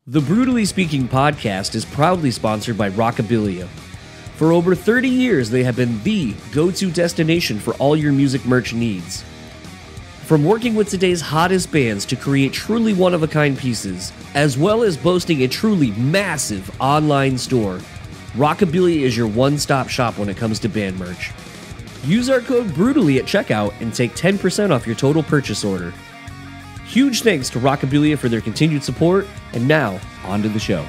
The Brutally Speaking podcast is proudly sponsored by Rockabilia. For over 30 years, they have been the go-to destination for all your music merch needs. From working with today's hottest bands to create truly one-of-a-kind pieces, as well as boasting a truly massive online store, Rockabilia is your one-stop shop when it comes to band merch. Use our code BRUTALLY at checkout and take 10% off your total purchase order. Huge thanks to Rockabilia for their continued support, and now, on to the show.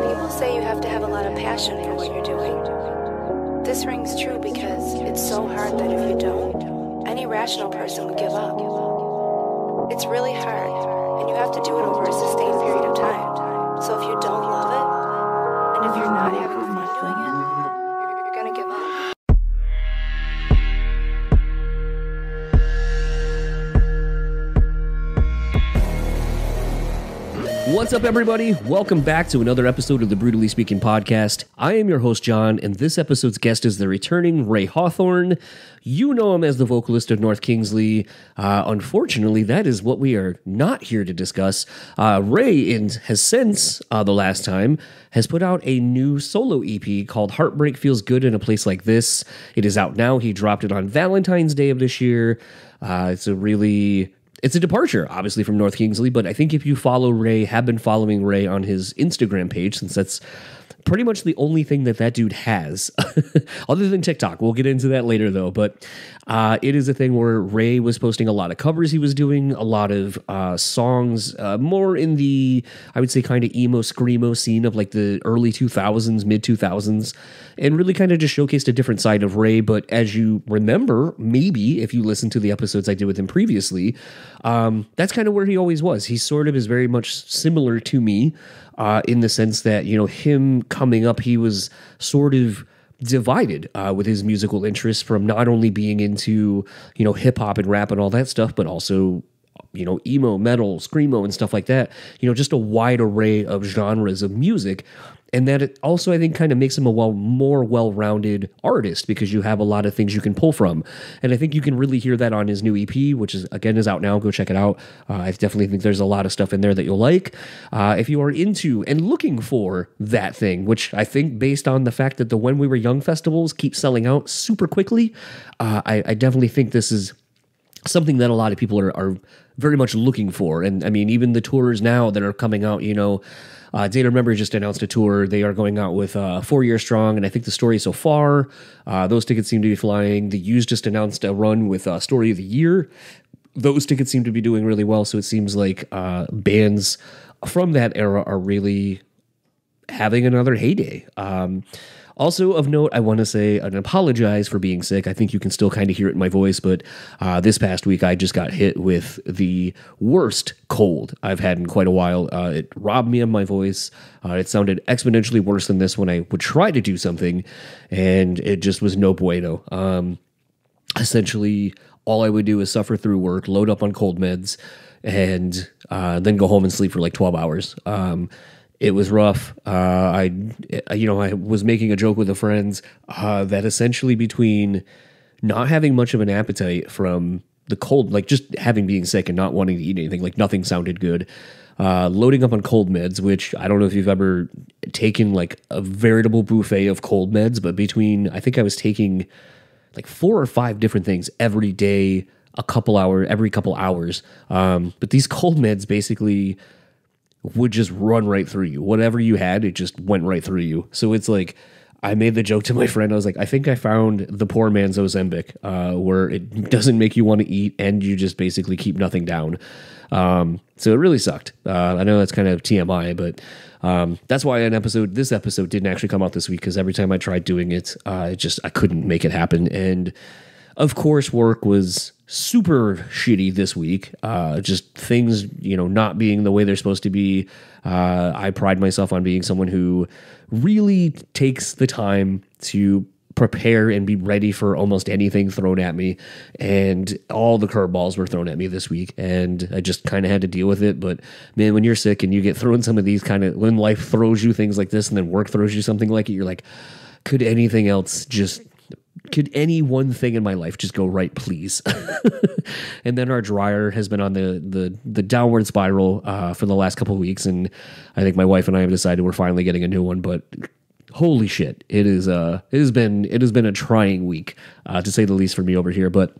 People say you have to have a lot of passion for what you're doing. This rings true because it's so hard that if you don't, any rational person would give up. It's really hard, and you have to do it over a sustained period of time. So if you don't love it, and if you're not having fun doing it, you're gonna give up. What's up, everybody? Welcome back to another episode of the Brutally Speaking podcast. I am your host, John, and this episode's guest is the returning Ray Hawthorne. You know him as the vocalist of North Kingsley. Unfortunately, that is what we are not here to discuss. Ray has since, the last time, has put out a new solo EP called Heartbreak Feels Good in a Place Like This. It is out now. He dropped it on Valentine's Day of this year. It's a departure, obviously, from North Kingsley, but I think if you follow Ray, have been following Ray on his Instagram page, since that's pretty much the only thing that dude has, other than TikTok. We'll get into that later, though, but it is a thing where Ray was posting a lot of covers he was doing, a lot of songs, more in the, I would say, kind of emo, screamo scene of like the early 2000s, mid-2000s, and really kind of just showcased a different side of Ray. But as you remember, maybe if you listen to the episodes I did with him previously, that's kind of where he always was. He sort of is very much similar to me in the sense that, you know, him coming up, he was sort of divided with his musical interests from not only being into, you know, hip hop and rap and all that stuff, but also, you know, emo, metal, screamo and stuff like that. You know, just a wide array of genres of music. And that it also, I think, kind of makes him a more well-rounded artist because you have a lot of things you can pull from. And I think you can really hear that on his new EP, which is out now. Go check it out. I definitely think there's a lot of stuff in there that you'll like. If you are into and looking for that thing, which I think based on the fact that the When We Were Young festivals keep selling out super quickly, I definitely think this is something that a lot of people are very much looking for. And I mean, even the tours now that are coming out, you know, Data Remember just announced a tour. They are going out with 4 Year Strong, and I think the Story So Far, those tickets seem to be flying. The Used just announced a run with Story of the Year. Those tickets seem to be doing really well, so it seems like bands from that era are really having another heyday. Also of note, I want to say and apologize for being sick. I think you can still kind of hear it in my voice, but this past week I just got hit with the worst cold I've had in quite a while. It robbed me of my voice. It sounded exponentially worse than this when I would try to do something, and it just was no bueno. Essentially, all I would do is suffer through work, load up on cold meds, and then go home and sleep for like 12 hours. It was rough. I was making a joke with a friend that essentially between not having much of an appetite from the cold, like just being sick and not wanting to eat anything, like nothing sounded good. Loading up on cold meds, which I don't know if you've ever taken like a veritable buffet of cold meds, but I think I was taking like 4 or 5 different things every day, every couple hours. But these cold meds basically would just run right through you. Whatever you had, it just went right through you. So it's like, I made the joke to my friend. I was like, I think I found the poor man's Ozempic, where it doesn't make you want to eat and you just basically keep nothing down. So it really sucked. I know that's kind of TMI, but that's why this episode didn't actually come out this week, because every time I tried doing it, I couldn't make it happen. And of course, work was super shitty this week. Just things, you know, not being the way they're supposed to be. I pride myself on being someone who really takes the time to prepare and be ready for almost anything thrown at me. And all the curveballs were thrown at me this week, and I just kind of had to deal with it. But man, when you're sick and you get thrown some of these when life throws you things like this and then work throws you something like it, you're like, could anything else just could any one thing in my life just go right, please? And then our dryer has been on the downward spiral for the last couple of weeks, and I think my wife and I have decided we're finally getting a new one. But holy shit, it has been a trying week to say the least for me over here. But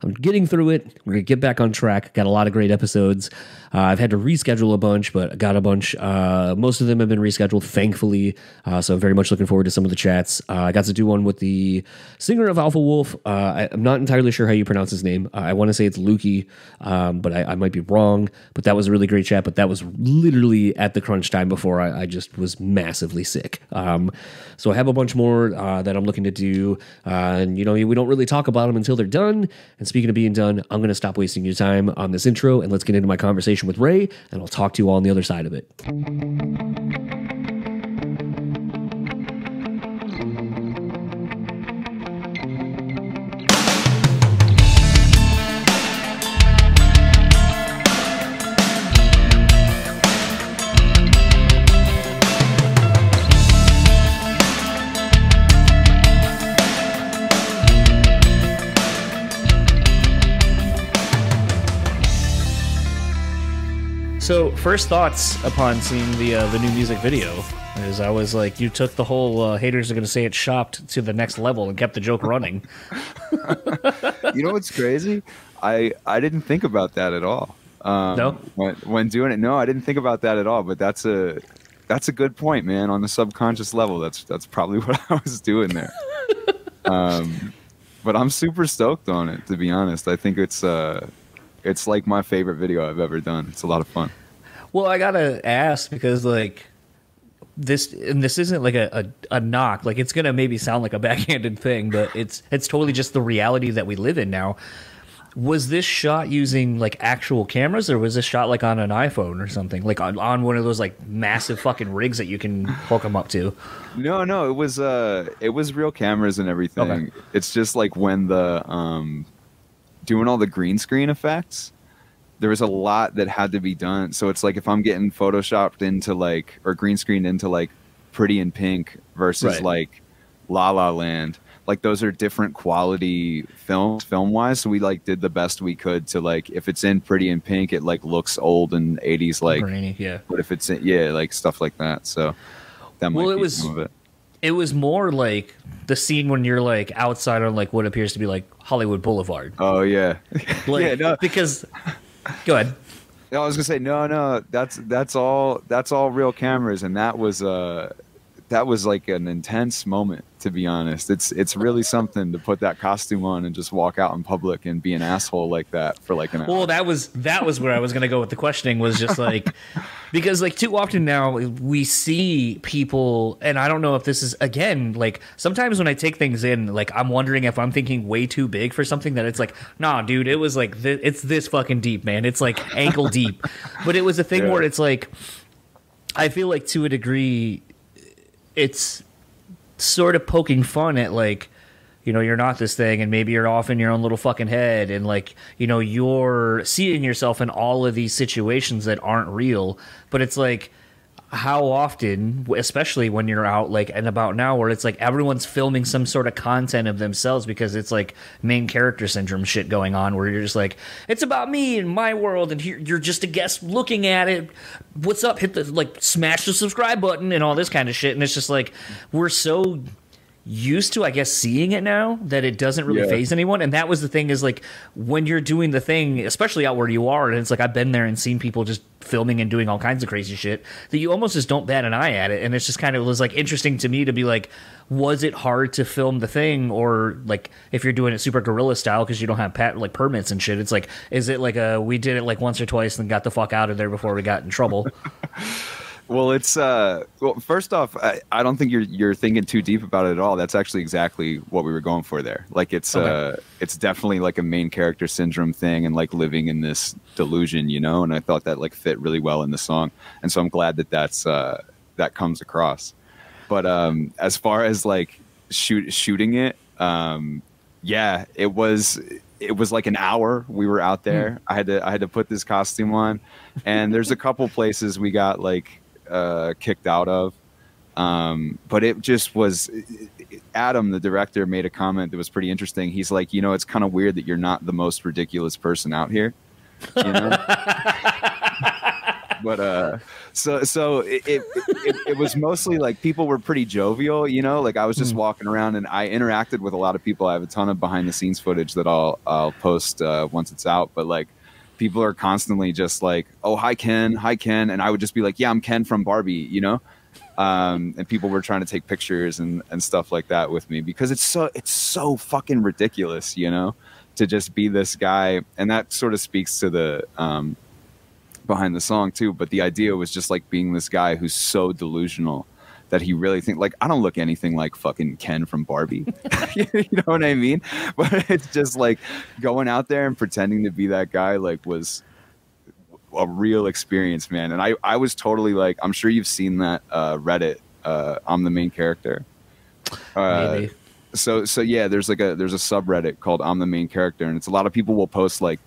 I'm getting through it. We're going to get back on track. Got a lot of great episodes. I've had to reschedule a bunch, but I got a bunch. Most of them have been rescheduled, thankfully. So I'm very much looking forward to some of the chats. I got to do one with the singer of Alpha Wolf. I'm not entirely sure how you pronounce his name. I want to say it's Lukey, but I might be wrong. But that was a really great chat. But that was literally at the crunch time before I just was massively sick. So I have a bunch more that I'm looking to do. And, you know, we don't really talk about them until they're done. And speaking of being done, I'm going to stop wasting your time on this intro and let's get into my conversation with Ray, and I'll talk to you all on the other side of it. So, first thoughts upon seeing the new music video is I was like, you took the whole haters are going to say it shopped to the next level and kept the joke running. You know what's crazy? I didn't think about that at all. No? When doing it, no, I didn't think about that at all. But that's a good point, man. On the subconscious level, that's probably what I was doing there. But I'm super stoked on it, to be honest. I think it's like my favorite video I've ever done. It's a lot of fun. Well, I gotta ask because like this isn't like a knock. Like it's gonna maybe sound like a backhanded thing, but it's totally just the reality that we live in now. Was this shot using like actual cameras, or was this shot like on an iPhone or something, like on one of those like massive fucking rigs that you can hook them up to? No, it was real cameras and everything. Okay. It's just like when the doing all the green screen effects, there was a lot that had to be done. So it's like if I'm getting photoshopped into like, or green screened into like Pretty in Pink versus like La La Land, like those are different quality film wise. So we like did the best we could to like, if it's in Pretty in Pink, it like looks old and 80s like grainy, yeah. But if it's in, like stuff like that. So that might be some of it. It was more like the scene when you're like outside on like what appears to be like Hollywood Boulevard. Oh yeah, like, yeah. No. Because go ahead. No, I was gonna say no. That's all real cameras, and that was like an intense moment. To be honest, it's really something to put that costume on and just walk out in public and be an asshole like that for like an hour. Well, that was where I was going to go with the questioning, was just like, because like too often now we see people, and I don't know if this is, again, like sometimes when I take things in, like I'm wondering if I'm thinking way too big for something that it's like, nah, dude, it was like, it's this fucking deep, man. It's like ankle deep. But it was a thing where it's like, I feel like to a degree, it's sort of poking fun at like, you know, you're not this thing and maybe you're off in your own little fucking head, and like, you know, you're seeing yourself in all of these situations that aren't real. But it's like, how often, especially when you're out like and about now, where it's like everyone's filming some sort of content of themselves because it's like main character syndrome shit going on, where you're just like, it's about me and my world, and here you're just a guest looking at it. What's up? Hit the like smash the subscribe button and all this kind of shit. And it's just like, we're so used to, I guess, seeing it now that it doesn't really faze anyone. And that was the thing, is like when you're doing the thing, especially out where you are, and it's like I've been there and seen people just filming and doing all kinds of crazy shit that you almost just don't bat an eye at it. And it's just kind of was like interesting to me to be like, was it hard to film the thing? Or like if you're doing it super guerrilla style because you don't have like permits and shit, it's like, is it like we did it like once or twice and got the fuck out of there before we got in trouble? Well, it's first off, I don't think you're thinking too deep about it at all. That's actually exactly what we were going for there. Like it's definitely like a main character syndrome thing, and like living in this delusion, you know. And I thought that like fit really well in the song, and so I'm glad that that comes across. But as far as like shooting it, yeah, it was like an hour we were out there. I had to put this costume on, and there's a couple places we got like kicked out of, But it just was. Adam, the director, made a comment that was pretty interesting. He's like, you know, it's kind of weird that you're not the most ridiculous person out here. You know? But so it was mostly like people were pretty jovial, you know, like I was just walking around and I interacted with a lot of people. I have a ton of behind the scenes footage that I'll post once it's out, but like people are constantly just like, oh, hi Ken, and I would just be like, yeah, I'm Ken from Barbie, you know. And people were trying to take pictures and stuff like that with me because it's so fucking ridiculous, you know, to just be this guy. And that sort of speaks to the behind the song too, but the idea was just like being this guy who's so delusional that he really think like I don't look anything like fucking Ken from Barbie. You know what I mean? But it's just like going out there and pretending to be that guy like was a real experience, man. And I was totally like, I'm sure you've seen that Reddit, I'm the main character. Maybe. So yeah, there's a subreddit called I'm the main character, and it's a lot of people will post like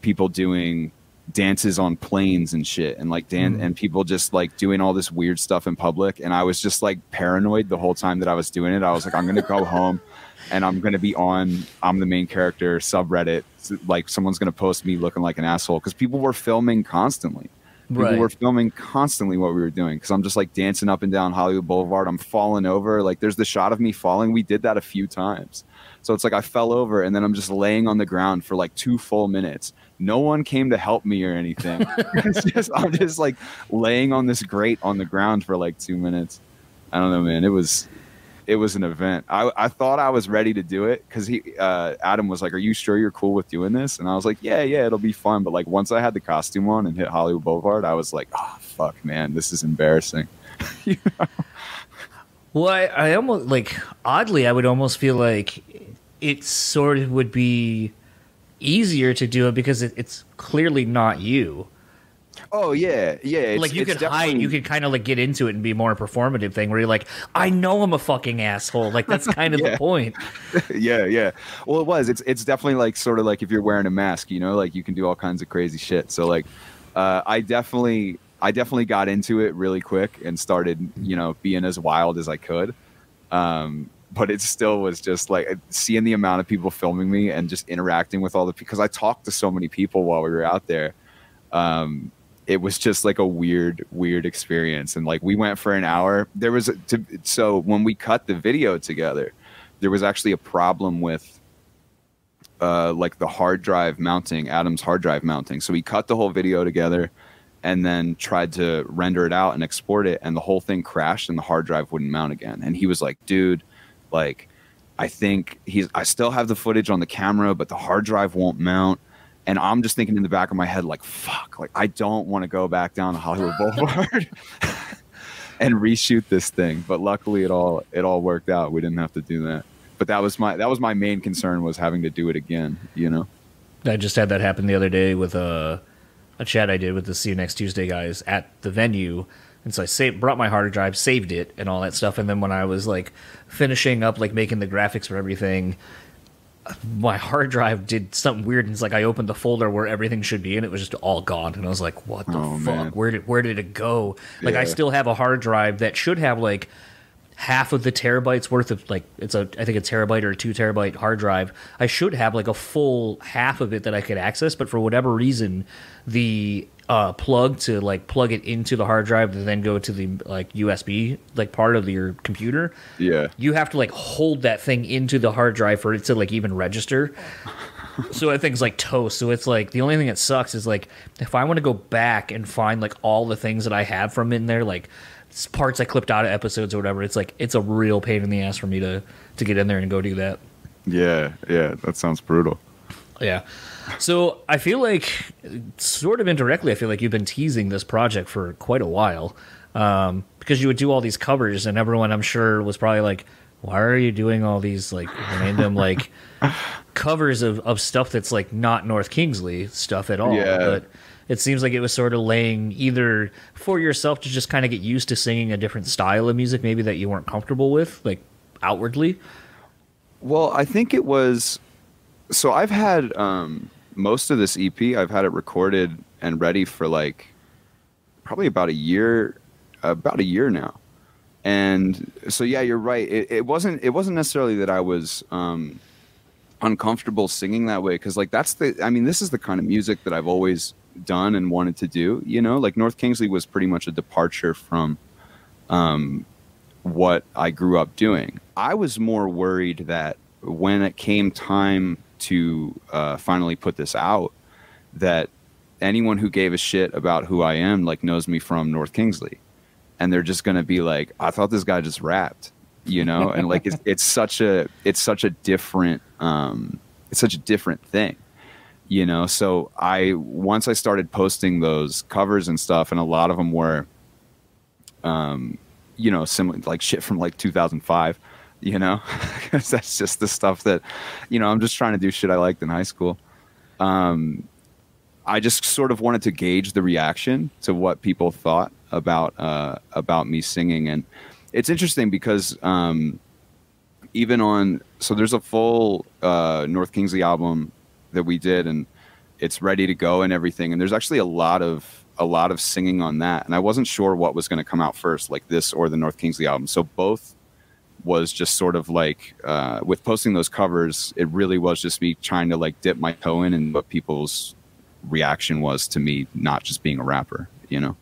people doing dances on planes and shit, and like and people just like doing all this weird stuff in public. And I was just like paranoid the whole time that I was doing it. I was like, I'm gonna go home and I'm gonna be on I'm the main character subreddit, like someone's gonna post me looking like an asshole, because people were filming constantly. People were filming constantly what we were doing, because I'm just like dancing up and down Hollywood Boulevard. I'm falling over. Like there's the shot of me falling. We did that a few times. So it's like I fell over and then I'm just laying on the ground for like 2 full minutes. No one came to help me or anything. I'm just like laying on this grate on the ground for like 2 minutes. I don't know, man. It was an event. I thought I was ready to do it because Adam was like, "Are you sure you're cool with doing this?" And I was like, "Yeah, it'll be fun." But like once I had the costume on and hit Hollywood Boulevard, I was like, "Oh fuck, man, this is embarrassing." You know? Well, I almost like oddly, I would almost feel like it sort of would be easier to do it because it's clearly not you. Oh yeah. Like you could hide, you could kind of like get into it and be more a performative thing where you're like, I know I'm a fucking asshole. Like that's kind of the point. Yeah. Well, it was. It's definitely like sort of like if you're wearing a mask, you know, like you can do all kinds of crazy shit. So like, I definitely got into it really quick and started, you know, being as wild as I could. But it still was just like seeing the amount of people filming me and just interacting with all the, because I talked to so many people while we were out there. It was just like a weird experience. And like we went for an hour. So when we cut the video together, there was actually a problem with like the hard drive mounting, Adam's hard drive mounting. So we cut the whole video together and then tried to render it out and export it, and the whole thing crashed and the hard drive wouldn't mount again. And he was like, dude, like I still have the footage on the camera, but the hard drive won't mount. And I'm just thinking in the back of my head, like, fuck, like I don't want to go back down to Hollywood Boulevard and reshoot this thing. But luckily it all worked out. We didn't have to do that. But that was my main concern, was having to do it again, you know? I just had that happen the other day with a chat I did with the See You Next Tuesday guys at the venue. And so I brought my hard drive, saved it and all that stuff. And then when I was like finishing up, like making the graphics for everything, my hard drive did something weird, and it's like I opened the folder where everything should be and it was just all gone. And I was like, what the fuck? Man. Where did it go? Like I still have a hard drive that should have like half of the terabytes worth of, like I think a terabyte or a 2 terabyte hard drive. I should have like a full half of it that I could access, but for whatever reason the plug to like plug it into the hard drive to then go to the like USB like part of your computer. Yeah. You have to like hold that thing into the hard drive for it to like even register. So that thing's like toast. So it's like the only thing that sucks is like if I want to go back and find like all the things that I have from in there, like parts I clipped out of episodes or whatever, it's like it's a real pain in the ass for me to get in there and go do that. Yeah, that sounds brutal. Yeah. So I feel like, sort of indirectly, I feel like you've been teasing this project for quite a while, because you would do all these covers, and everyone, I'm sure, was probably like, why are you doing all these like random like covers of stuff that's like not North Kingsley stuff at all? Yeah. But it seems like it was sort of laying either for yourself to just kind of get used to singing a different style of music, maybe that you weren't comfortable with, like outwardly. Well, I think it was. So I've had most of this EP, I've had it recorded and ready for like probably about a year now. And so, yeah, you're right. It wasn't necessarily that I was uncomfortable singing that way, because like this is the kind of music that I've always done and wanted to do. You know, like North Kingsley was pretty much a departure from what I grew up doing. I was more worried that when it came time to finally put this out, that anyone who gave a shit about who I am like knows me from North Kingsley, and they're just gonna be like, I thought this guy just rapped, you know. And like it's such a different thing, you know. So once I started posting those covers and stuff, and a lot of them were you know, similar, like shit from like 2005, you know, because that's just the stuff that, you know, I'm just trying to do shit I liked in high school. I just sort of wanted to gauge the reaction to what people thought about me singing. And it's interesting because so there's a full North Kingsley album that we did, and it's ready to go and everything. And there's actually a lot of singing on that. And I wasn't sure what was going to come out first, like this or the North Kingsley album. So both was just sort of like, with posting those covers, it really was just me trying to like dip my toe in and what people's reaction was to me not just being a rapper, you know?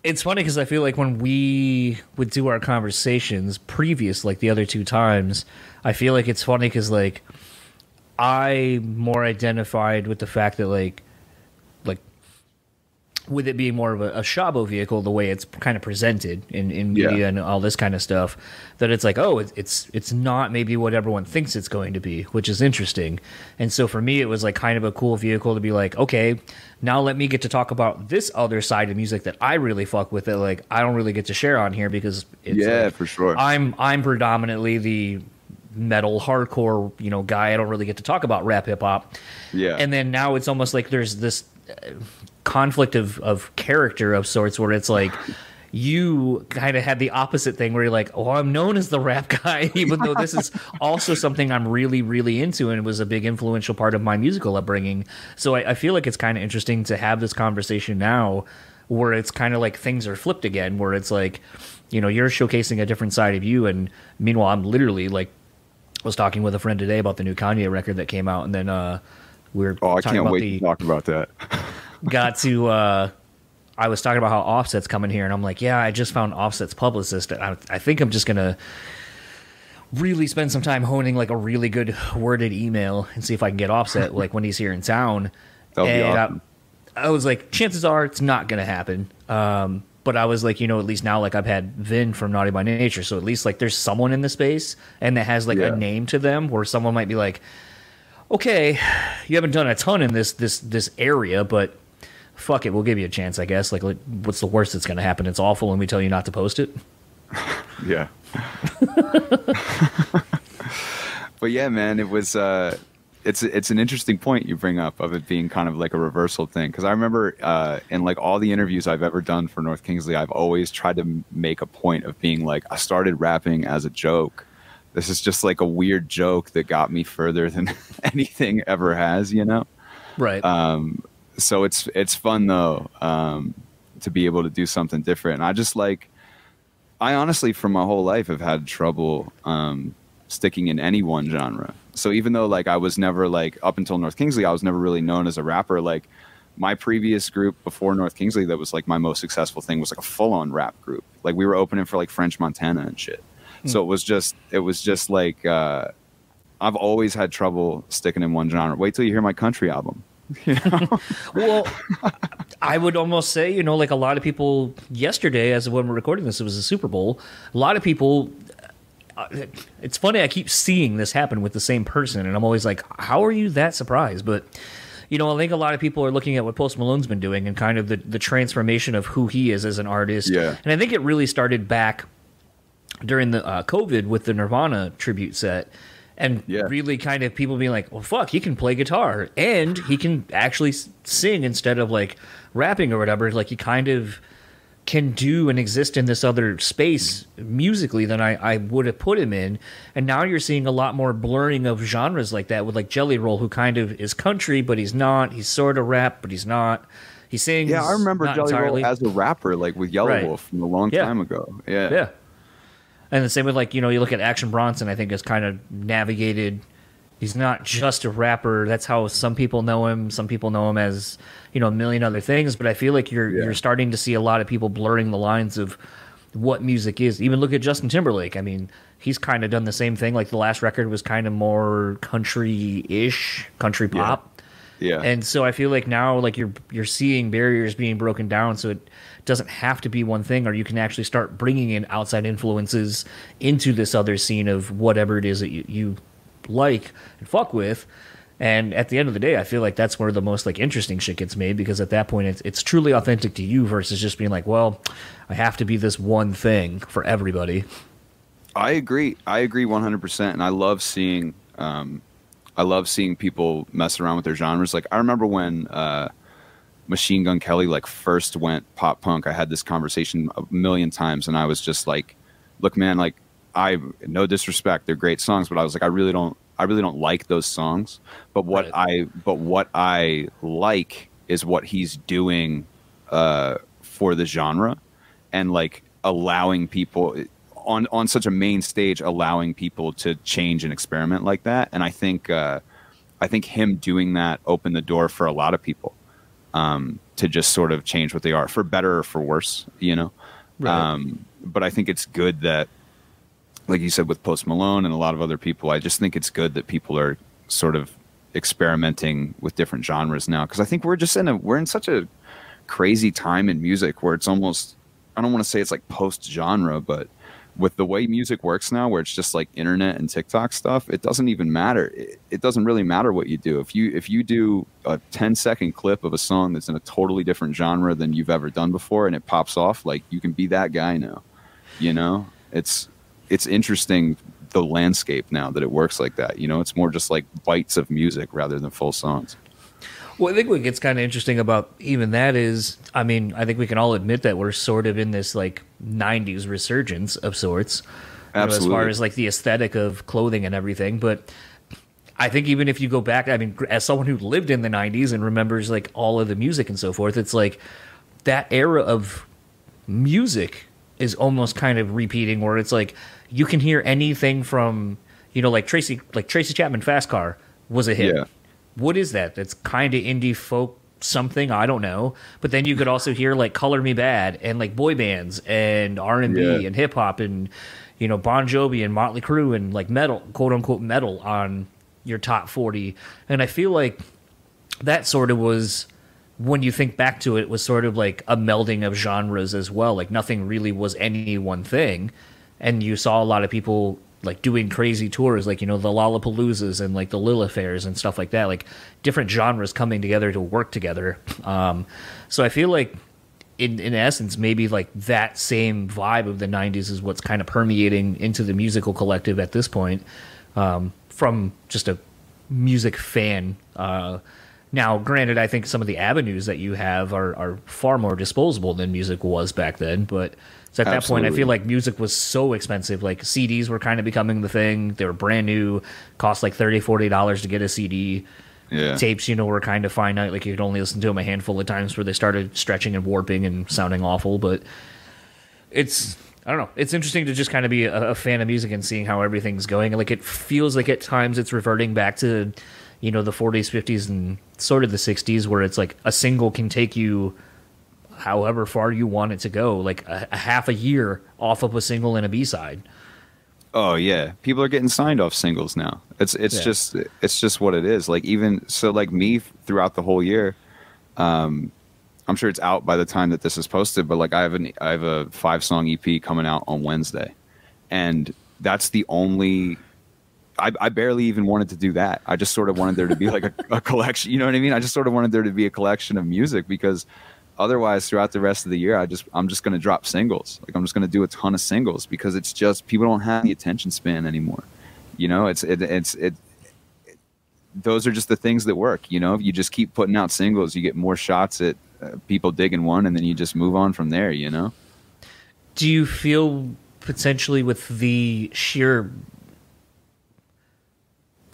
It's funny because I feel like when we would do our conversations previous, like the other two times, I feel like it's funny because like I more identified with the fact that like with it being more of a Shabo vehicle, the way it's kind of presented in media and all this kind of stuff, that it's like, oh, it's not maybe what everyone thinks it's going to be, which is interesting. And so for me, it was like kind of a cool vehicle to be like, okay, now let me get to talk about this other side of music that I really fuck with, that like I don't really get to share on here, because it's for sure. I'm predominantly the metal hardcore, you know, guy. I don't really get to talk about rap hip hop. Yeah. And then now it's almost like there's this conflict of character of sorts, where it's like you kind of had the opposite thing where you're like, oh, I'm known as the rap guy, even though this is also something I'm really, really into, and it was a big influential part of my musical upbringing. So I feel like it's kind of interesting to have this conversation now, where it's kind of like things are flipped again, where it's like, you know, you're showcasing a different side of you, and meanwhile I'm literally like, was talking with a friend today about the new Kanye record that came out, and then we were I can't wait to talk about that. I was talking about how Offset's coming here, and I'm like, yeah, I just found Offset's publicist. I think I'm just gonna really spend some time honing like a really good worded email and see if I can get Offset like when he's here in town. That'll be awesome. I was like, chances are it's not gonna happen. But I was like, you know, at least now, like I've had Vin from Naughty by Nature, so at least like there's someone in the space and that has like a name to them, where someone might be like, okay, you haven't done a ton in this area, but fuck it, we'll give you a chance, I guess. Like what's the worst that's going to happen? It's awful and we tell you not to post it. Yeah. But yeah, man, it was it's an interesting point you bring up of it being kind of like a reversal thing, because I remember in like all the interviews I've ever done for North Kingsley, I've always tried to make a point of being like, I started rapping as a joke. This is just like a weird joke that got me further than anything ever has, you know? Right. So it's fun though, to be able to do something different. And I honestly, for my whole life, have had trouble sticking in any one genre. So even though like I was never like, up until North Kingsley, I was never really known as a rapper. Like my previous group before North Kingsley, that was like my most successful thing, was like a full-on rap group. Like we were opening for like French Montana and shit. So it was just like I've always had trouble sticking in one genre. Wait till you hear my country album. You know? Well, I would almost say, you know, like a lot of people yesterday, as of when we're recording this, it was a Super Bowl. A lot of people, it's funny, I keep seeing this happen with the same person, and I'm always like, how are you that surprised? But, you know, I think a lot of people are looking at what Post Malone's been doing and kind of the transformation of who he is as an artist. Yeah. And I think it really started back during the COVID with the Nirvana tribute set. And really kind of people being like, well, fuck, he can play guitar and he can actually sing instead of like rapping or whatever. Like he kind of can do and exist in this other space musically than I would have put him in. And now you're seeing a lot more blurring of genres like that with like Jelly Roll, who kind of is country, but he's not. He's sort of rap, but he's not. He sings. Yeah, I remember not Jelly entirely. Roll as a rapper, like with Yellow Right. Wolf from a long Yeah. time ago. Yeah. Yeah. And the same with, like, you look at Action Bronson, I think has kind of navigated. He's not just a rapper. That's how some people know him. Some people know him as, a million other things. But I feel like you're starting to see a lot of people blurring the lines of what music is. Even look at Justin Timberlake. I mean, he's kind of done the same thing. Like the last record was kind of more country-ish, country pop. Yeah. And so I feel like now, like you're seeing barriers being broken down, so it doesn't have to be one thing, or you can actually start bringing in outside influences into this other scene of whatever it is that you like and fuck with. And at the end of the day, I feel like that's where the most like interesting shit gets made, because at that point it's truly authentic to you versus just being like, well, I have to be this one thing for everybody. I agree 100%, and I love seeing people mess around with their genres. Like I remember when Machine Gun Kelly like first went pop punk. I had this conversation a million times, and I was just like, look, man, like no disrespect, they're great songs, but I was like, I really don't like those songs. But what I like is what he's doing for the genre, and like allowing people on such a main stage, allowing people to change and experiment like that. And I think him doing that opened the door for a lot of people to just sort of change what they are, for better or for worse, Right. But I think it's good that, like you said, with Post Malone and a lot of other people, I just think it's good that people are sort of experimenting with different genres now, because I think we're in such a crazy time in music where it's almost, I don't want to say it's like post genre, but with the way music works now, where it's just like internet and TikTok stuff, it doesn't even matter. It doesn't really matter what you do. If you do a 10-second clip of a song that's in a totally different genre than you've ever done before, and it pops off, like you can be that guy now. It's interesting, the landscape now that it works like that. It's more just like bites of music rather than full songs. Well, I think what gets kind of interesting about even that is, I mean, I think we can all admit that we're sort of in this like 90s resurgence of sorts. Absolutely. As far as like the aesthetic of clothing and everything. But I think even if you go back, I mean, as someone who lived in the 90s and remembers like all of the music and so forth, it's like that era of music is almost kind of repeating, where it's like you can hear anything from, like Tracy Chapman Fast Car was a hit. Yeah. What is that? That's kind of indie folk something, I don't know. But then you could also hear like Color Me Bad and like boy bands and R&B and hip hop and Bon Jovi and Motley Crue and like metal, quote unquote metal, on your top 40. And I feel like that sort of was, when you think back to it, was sort of like a melding of genres as well. Like nothing really was any one thing, and you saw a lot of people like doing crazy tours, like the Lollapaloozas and like the Lilith Fairs and stuff like that, like different genres coming together to work together. So I feel like in essence, maybe like that same vibe of the 90s is what's kind of permeating into the musical collective at this point, from just a music fan. Now, granted, I think some of the avenues that you have are far more disposable than music was back then, but so at that point, I feel like music was so expensive. Like CDs were kind of becoming the thing. They were brand new, cost like $30, $40 to get a CD. Yeah. Tapes, were kind of finite. Like you could only listen to them a handful of times before they started stretching and warping and sounding awful. But I don't know. It's interesting to just kind of be a fan of music and seeing how everything's going. Like it feels like at times it's reverting back to, the 40s, 50s, and sort of the 60s, where it's like a single can take you however far you want it to go, like a half a year off of a single and a B-side. Oh yeah, people are getting signed off singles now. It's just what it is. Like even so, like me throughout the whole year, I'm sure it's out by the time that this is posted, but like I have a 5-song EP coming out on Wednesday, and that's the only. I barely even wanted to do that. I just sort of wanted there to be like a collection. You know what I mean? I just sort of wanted there to be a collection of music, because otherwise throughout the rest of the year, I'm just going to drop singles. Like I'm just going to do a ton of singles, because it's just, people don't have the attention span anymore. Those are just the things that work. If you just keep putting out singles, you get more shots at people digging one, and then you just move on from there. Do you feel potentially with the sheer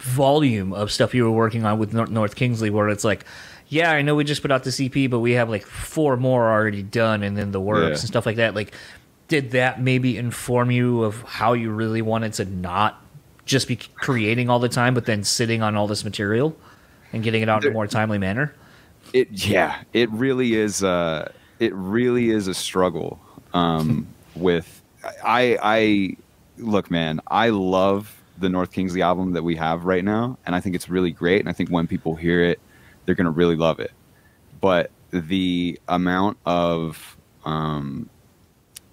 volume of stuff you were working on with North Kingsley, where it's like, yeah, I know we just put out this EP, but we have like 4 more already done and then the works and stuff like that. Like, did that maybe inform you of how you really wanted to not just be creating all the time, but then sitting on all this material and getting it out in a more timely manner? It really is. It really is a struggle. With I look, man, I love the North Kingsley album that we have right now, and I think it's really great. And I think when people hear it, they're gonna really love it. But the amount of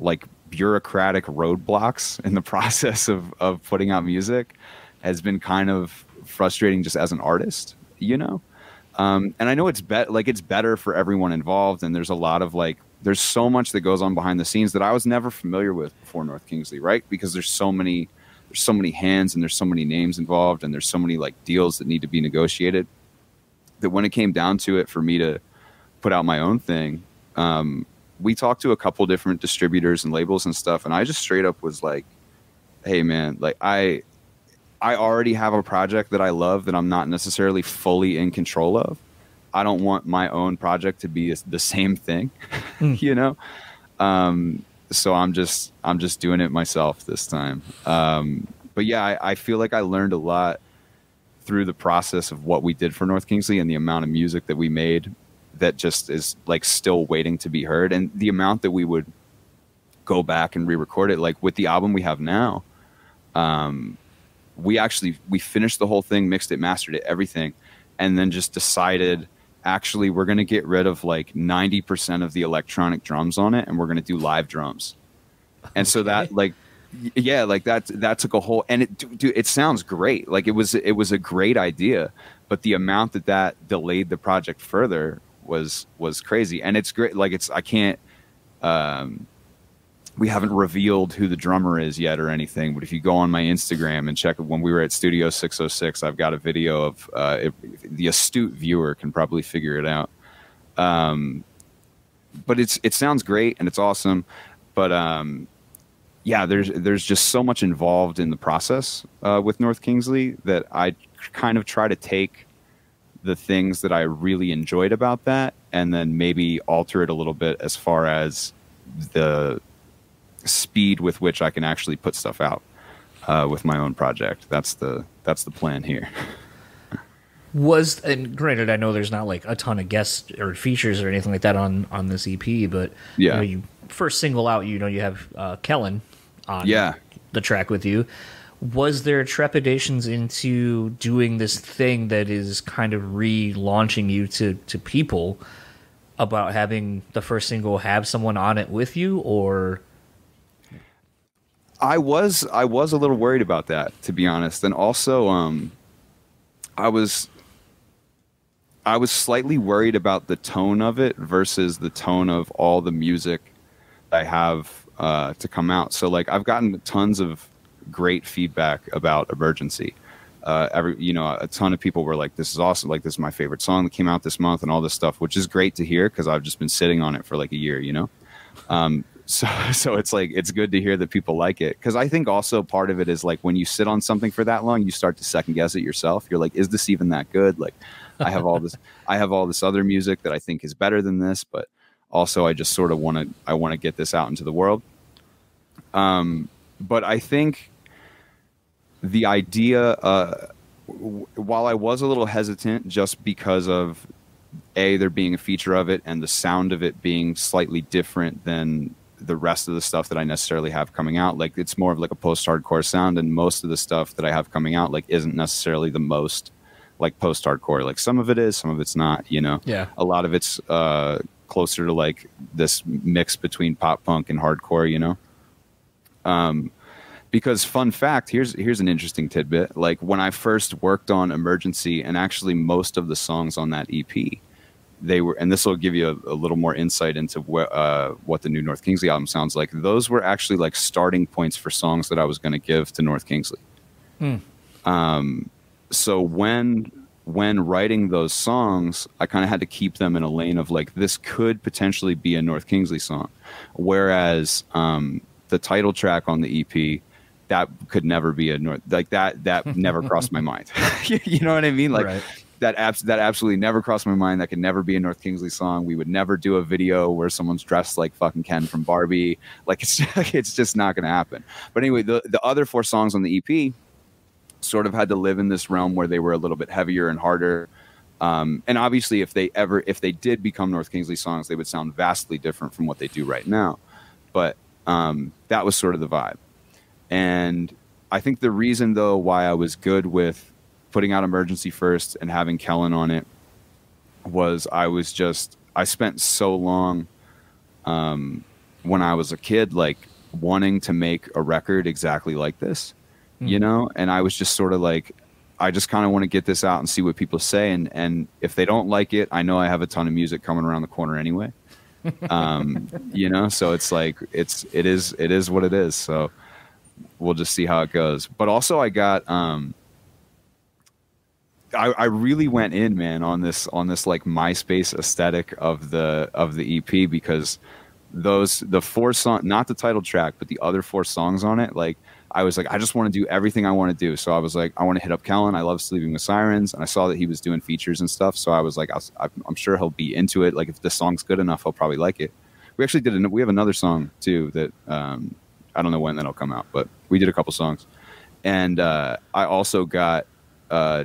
like bureaucratic roadblocks in the process of putting out music has been kind of frustrating just as an artist, you know? And I know it's better for everyone involved. And there's a lot of there's so much that goes on behind the scenes that I was never familiar with before North Kingsley, right? Because there's so many hands and there's so many names involved and there's so many deals that need to be negotiated that when it came down to it for me to put out my own thing, we talked to a couple different distributors and labels and stuff, and I just straight up was like, hey man, I already have a project that I love that I'm not necessarily fully in control of. I don't want my own project to be the same thing, you know? So I'm just doing it myself this time. But yeah, I feel like I learned a lot through the process of what we did for North Kingsley and the amount of music that we made that just is still waiting to be heard, and the amount that we would go back and re-record it. Like with the album we have now, we finished the whole thing, mixed it, mastered it, everything, and then just decided actually we're going to get rid of 90% of the electronic drums on it, and we're going to do live drums. And so that that took a whole, and it sounds great. It was a great idea, but the amount that delayed the project further was crazy. And it's great. I can't, we haven't revealed who the drummer is yet or anything, but if you go on my Instagram and check when we were at Studio 606, I've got a video of, the astute viewer can probably figure it out. But it sounds great and it's awesome. But, yeah, there's just so much involved in the process with North Kingsley that I kind of try to take the things that I really enjoyed about that and then maybe alter it a little bit as far as the speed with which I can actually put stuff out with my own project. That's the plan here. And granted, I know there's not a ton of guests or features or anything like that on this EP, but yeah, you first single out, you have Kellen on the track with you. Was there trepidations into doing this thing that is kind of relaunching you to people about having the first single have someone on it with you, or? I was a little worried about that, to be honest. And also, I was slightly worried about the tone of it versus the tone of all the music I have to come out. So I've gotten tons of great feedback about Emergency. A ton of people were like, this is awesome. This is my favorite song that came out this month and all this stuff, which is great to hear because I've just been sitting on it for a year, So it's good to hear that people like it. Cause I think also part of it is when you sit on something for that long, you start to second guess it yourself. You're like, is this even that good? I have all this other music that I think is better than this, but also I just sort of want to get this out into the world. But I think the idea, while I was a little hesitant just because of there being a feature of it and the sound of it being slightly different than the rest of the stuff that I necessarily have coming out, it's more of a post-hardcore sound, and most of the stuff that I have coming out isn't necessarily the most post-hardcore. Some of it is, some of it's not, Yeah. A lot of it's closer to this mix between pop punk and hardcore, because fun fact, here's an interesting tidbit. When I first worked on Emergency, and actually most of the songs on that EP, they were, and this will give you a little more insight into what the new North Kingsley album sounds like. Those were actually starting points for songs that I was going to give to North Kingsley. So when writing those songs, I kind of had to keep them in a lane of this could potentially be a North Kingsley song. Whereas the title track on the EP that could never be a North, like that never crossed my mind. You know what I mean? Like Right. that absolutely never crossed my mind. That could never be a North Kingsley song. We would never do a video where someone's dressed like fucking Ken from Barbie. Like it's just not going to happen. But anyway, the other 4 songs on the EP sort of had to live in this realm where they were a little bit heavier and harder. And obviously if they did become North Kingsley songs, they would sound vastly different from what they do right now. But that was sort of the vibe. And I think the reason, though, why I was good with putting out Emergency first and having Kellen on it was I spent so long when I was a kid, like wanting to make a record exactly like this, you know? And I was just sort of like, I just kind of want to get this out and see what people say. And if they don't like it, I know I have a ton of music coming around the corner anyway. You know, so it's like, it is what it is. So we'll just see how it goes. But also I got, I really went in, man, on this like MySpace aesthetic of the EP, because the 4 songs, not the title track, but the other 4 songs on it, like I was like, I just want to do everything I want to do. So I was like, I want to hit up Kellen. I love Sleeping with Sirens, and I saw that he was doing features and stuff. So I was like, I'm sure he'll be into it. Like if the song's good enough, he'll probably like it. We actually we have another song too that I don't know when that'll come out, but we did a couple songs. And I also got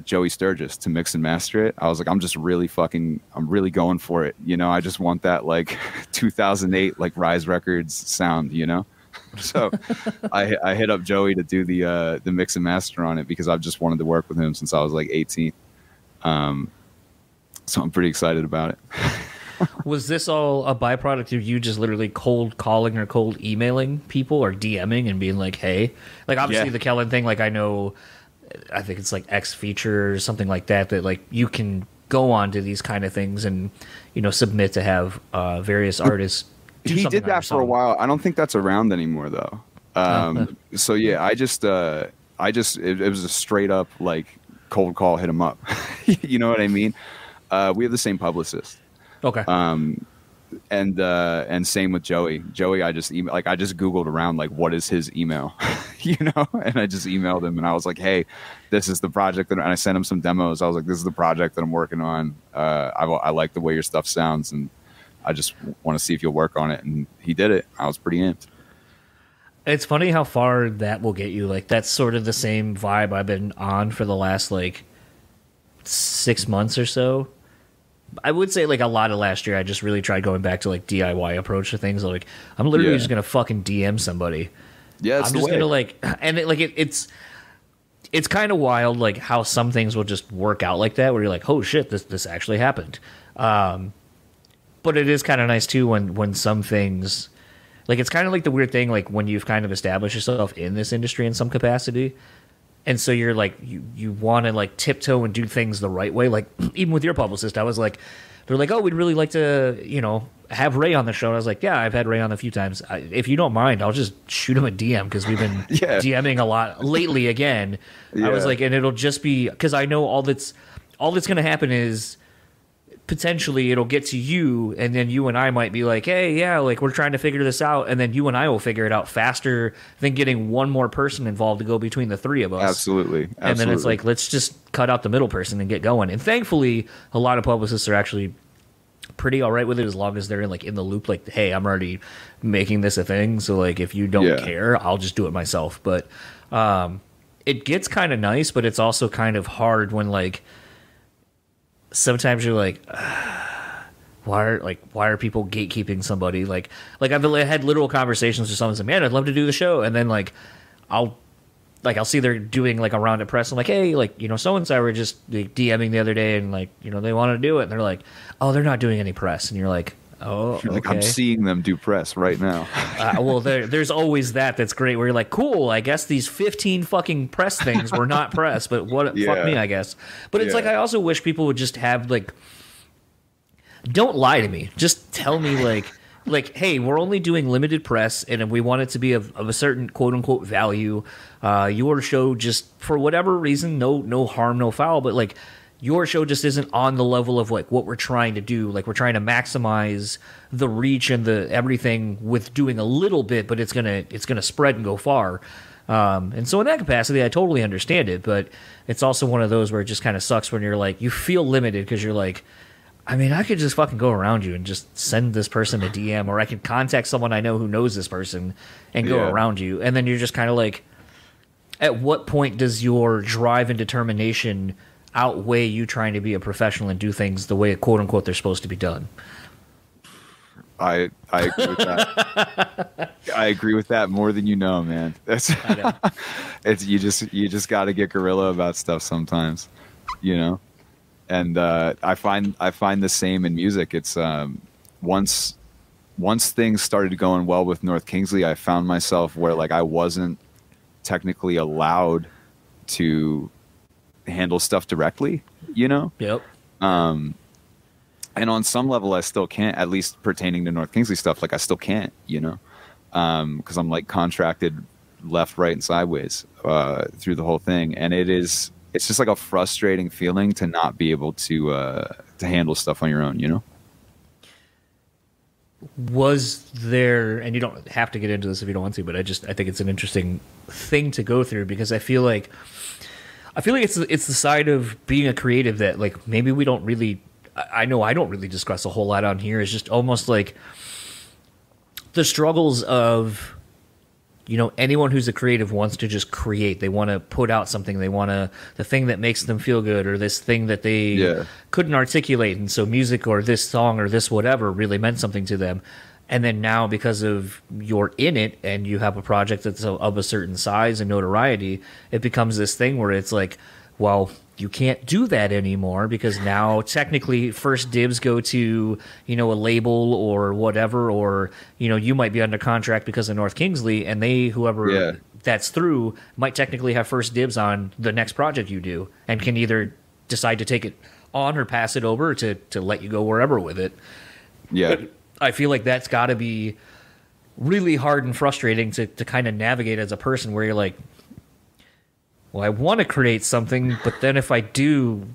Joey Sturgis to mix and master it. I was like, I'm really going for it. You know, I just want that like 2008 like Rise Records sound, you know? So I hit up Joey to do the mix and master on it because I've just wanted to work with him since I was like 18. So I'm pretty excited about it. Was this all a byproduct of you just literally cold calling or cold emailing people or DMing and being like, hey, like obviously the Kellen thing, like I think it's like X feature or something like that like you can go on to these kind of things and, you know, submit to have various artists. He did that for a while. I don't think that's around anymore though. So yeah, it was a straight up like cold call, hit him up. You know what I mean? We have the same publicist. Okay. And same with Joey. Joey, I just Googled around like what is his email, you know, and I just emailed him and I was like, hey, this is the project and I sent him some demos. I was like, this is the project that I'm working on. I like the way your stuff sounds and I just want to see if you'll work on it. And he did it. I was pretty amped. It's funny how far that will get you. Like that's sort of the same vibe I've been on for the last like 6 months or so. I would say like a lot of last year, I just really tried going back to like DIY approach to things. Like I'm literally just gonna fucking DM somebody. Yeah, I'm just gonna like, and it's kind of wild like how some things will just work out like that, where you're like, oh shit, this actually happened. But it is kind of nice too when some things, like it's kind of like the weird thing like when you've kind of established yourself in this industry in some capacity. And so you're like, you want to like tiptoe and do things the right way. Like even with your publicist, I was like, they're like, oh, we'd really like to, you know, have Ray on the show. And I was like, yeah, I've had Ray on a few times. If you don't mind, I'll just shoot him a DM because we've been DMing a lot lately again. I was like, and it'll just be, because I know all that's going to happen is potentially it'll get to you, and then you and I might be like, hey, yeah, like we're trying to figure this out, and then you and I will figure it out faster than getting one more person involved to go between the three of us. Absolutely. And then it's like, let's just cut out the middle person and get going. And thankfully, a lot of publicists are actually pretty all right with it as long as they're in the loop. Like, hey, I'm already making this a thing, so like if you don't care, I'll just do it myself. But it gets kind of nice, but it's also kind of hard when like sometimes you're like, why are people gatekeeping somebody? Like I've had literal conversations with someone saying, man, I'd love to do the show, and then like I'll see they're doing like a round of press. I'm like, hey, like, you know, so and so were just like, DMing the other day, and like, you know, they want to do it, and they're like, oh, they're not doing any press, and you're like, oh, okay. Like, I'm seeing them do press right now. Well, there's always that's great, where you're like, cool, I guess these 15 fucking press things were not press, but fuck me, I guess. But it's like, I also wish people would just have like, don't lie to me. Just tell me like, hey, we're only doing limited press, and if we want it to be of a certain quote unquote value, your show just for whatever reason, no harm, no foul, but like, your show just isn't on the level of like what we're trying to do. Like we're trying to maximize the reach and the everything with doing a little bit, but it's gonna spread and go far. And so in that capacity, I totally understand it, but it's also one of those where it just kind of sucks when you're like, you feel limited because you're like, I mean, I could just fucking go around you and just send this person a DM, or I could contact someone I know who knows this person and go around you. And then you're just kind of like, at what point does your drive and determination outweigh you trying to be a professional and do things the way, quote unquote, they're supposed to be done? I agree with that. I agree with that more than you know, man. That's I know. it's you just got to get guerrilla about stuff sometimes, you know. And I find the same in music. It's once things started going well with North Kingsley, I found myself where like I wasn't technically allowed to handle stuff directly, you know. Yep. And on some level, I still can't, at least pertaining to North Kingsley stuff. Like I still can't, you know, because I'm like contracted left, right, and sideways through the whole thing. And it's just like a frustrating feeling to not be able to handle stuff on your own, you know? Was there, and you don't have to get into this if you don't want to, but I think it's an interesting thing to go through, because I feel like it's the side of being a creative that like maybe we don't really, I know I don't really discuss a whole lot on here. It's just almost like the struggles of, you know, anyone who's a creative wants to just create. They want to put out something. They want to, the thing that makes them feel good, or this thing that they couldn't articulate. And so music or this song or this whatever really meant something to them. And then now, because of you're in it and you have a project that's of a certain size and notoriety, it becomes this thing where it's like, well, you can't do that anymore because now technically first dibs go to, you know, a label or whatever, or, you know, you might be under contract because of North Kingsley, and they, whoever that's through, might technically have first dibs on the next project you do and can either decide to take it on or pass it over to let you go wherever with it. Yeah. But I feel like that's got to be really hard and frustrating to kind of navigate as a person, where you're like, well, I want to create something, but then if I do,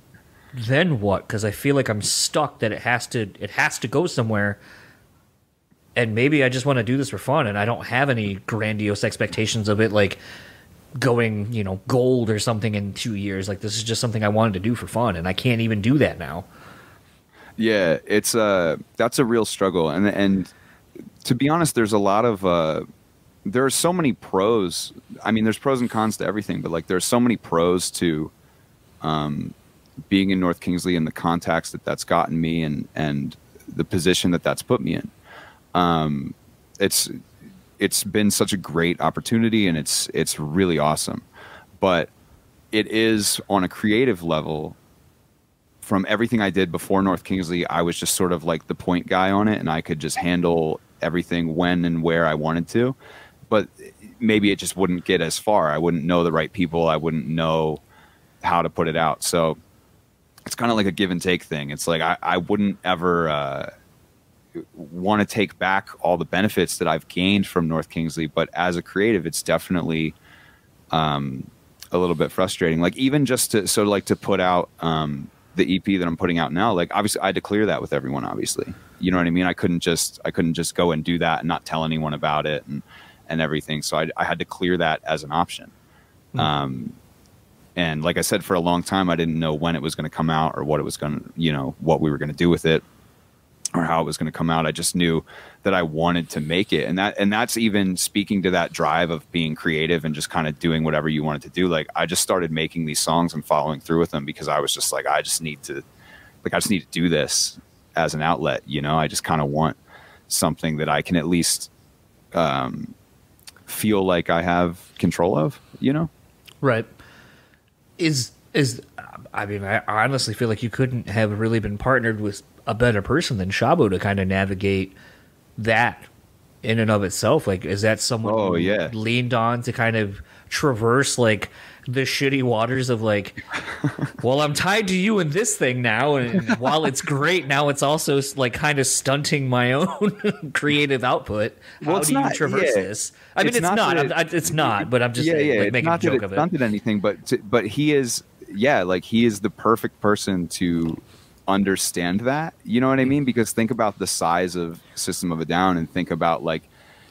then what? Because I feel like I'm stuck that it has to go somewhere, and maybe I just want to do this for fun, and I don't have any grandiose expectations of it, like going, you know, gold or something in 2 years. Like, this is just something I wanted to do for fun, and I can't even do that now. Yeah, it's that's a real struggle, and to be honest, there's a lot of there are so many pros. I mean, there's pros and cons to everything, but like there's so many pros to being in North Kingsley and the contacts that's gotten me, and the position that's put me in. It's been such a great opportunity, and it's really awesome. But it is on a creative level. From everything I did before North Kingsley, I was just sort of like the point guy on it, and I could just handle everything when and where I wanted to. But maybe it just wouldn't get as far. I wouldn't know the right people. I wouldn't know how to put it out. So it's kind of like a give and take thing. It's like I wouldn't ever want to take back all the benefits that I've gained from North Kingsley. But as a creative, it's definitely a little bit frustrating. Like even just to put out the EP that I'm putting out now, like obviously I had to clear that with everyone, obviously. You know what I mean? I couldn't just go and do that and not tell anyone about it and everything. So I had to clear that as an option. And like I said, for a long time, I didn't know when it was going to come out or what it was going to, you know, what we were going to do with it or how it was going to come out. I just knew that I wanted to make it. And that's even speaking to that drive of being creative and just kind of doing whatever you wanted to do. Like I just started making these songs and following through with them because I was just like, I just need to do this as an outlet. You know, I just kind of want something that I can at least, feel like I have control of, you know? Right. I mean, I honestly feel like you couldn't have really been partnered with a better person than Shabo to kind of navigate that in and of itself. Like, is that someone who leaned on to kind of traverse like the shitty waters of like, well, I'm tied to you in this thing now, and while it's great, now it's also like kind of stunting my own creative output. How do you traverse this? I mean, it's not, but I'm just like, making a joke of it. Not that anything, but he is, like he is the perfect person to understand that. You know what I mean? Because think about the size of System of a Down, and think about like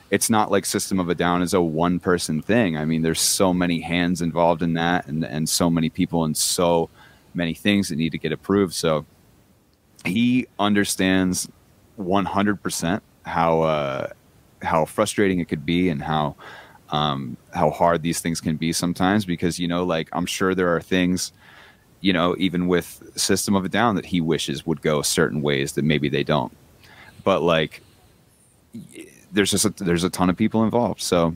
it's not like System of a Down is a one person thing. I mean, there's so many hands involved in that, and so many people and so many things that need to get approved. So he understands 100% how frustrating it could be, and how hard these things can be sometimes, because, you know, like, I'm sure there are things, you know, even with System of a Down, that he wishes would go certain ways that maybe they don't. But like, there's a ton of people involved. So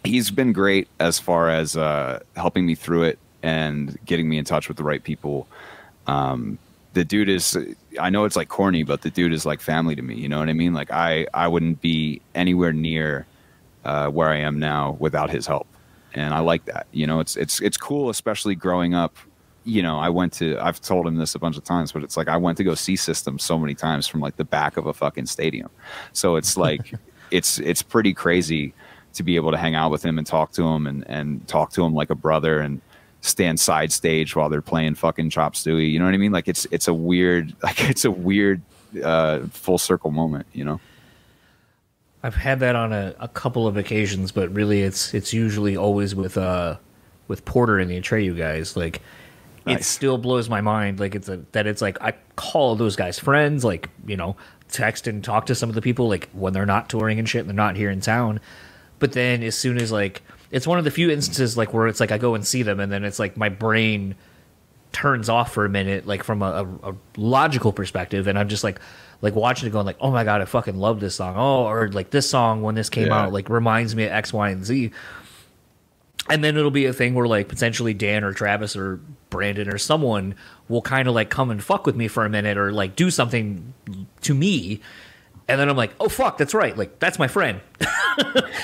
he's been great as far as helping me through it and getting me in touch with the right people. The dude is, I know it's like corny, but the dude is like family to me. You know what I mean? Like, I wouldn't be anywhere near where I am now without his help. And I like that. You know, it's cool, especially growing up. You know, I've told him this a bunch of times, but it's like, I went to go see System so many times from like the back of a fucking stadium. So it's like, it's pretty crazy to be able to hang out with him and talk to him and talk to him like a brother, and stand side stage while they're playing fucking Chop Suey. You know what I mean? Like, it's a weird full circle moment, you know? I've had that on a couple of occasions, but really it's usually always with Porter and the Atreyu guys. Like, It still blows my mind. Like, it's like, I call those guys friends, like, you know, text and talk to some of the people, like, when they're not touring and shit and they're not here in town. But then as soon as, like, it's one of the few instances, like, where it's like I go and see them, and then it's like my brain turns off for a minute, like, from a logical perspective, and I'm just like watching it going like, oh my God, I fucking love this song. Oh, or like, this song when this came out, like, reminds me of X, Y, and Z. And then it'll be a thing where, like, potentially Dan or Travis or Brandon or someone will kind of, like, come and fuck with me for a minute, or, like, do something to me. And then I'm like, oh, fuck, that's right. Like, that's my friend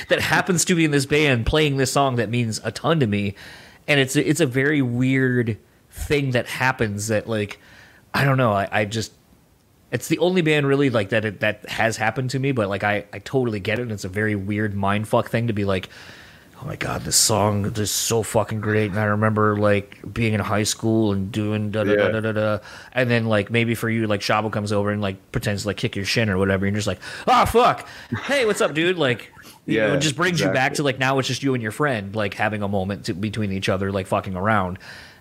that happens to be in this band playing this song that means a ton to me. And it's a very weird thing that happens that, like, I don't know. I just, it's the only band really, like, that has happened to me. But, like, I totally get it. And it's a very weird mindfuck thing to be like, oh my God, this song is so fucking great. And I remember, like, being in high school and doing da-da-da-da-da-da. And then, like, maybe for you, like, Shabo comes over and, like, pretends to, like, kick your shin or whatever. And you're just like, oh, fuck. Hey, what's up, dude? Like, you know, it just brings you back to, like, now it's just you and your friend, like, having a moment between each other, like, fucking around.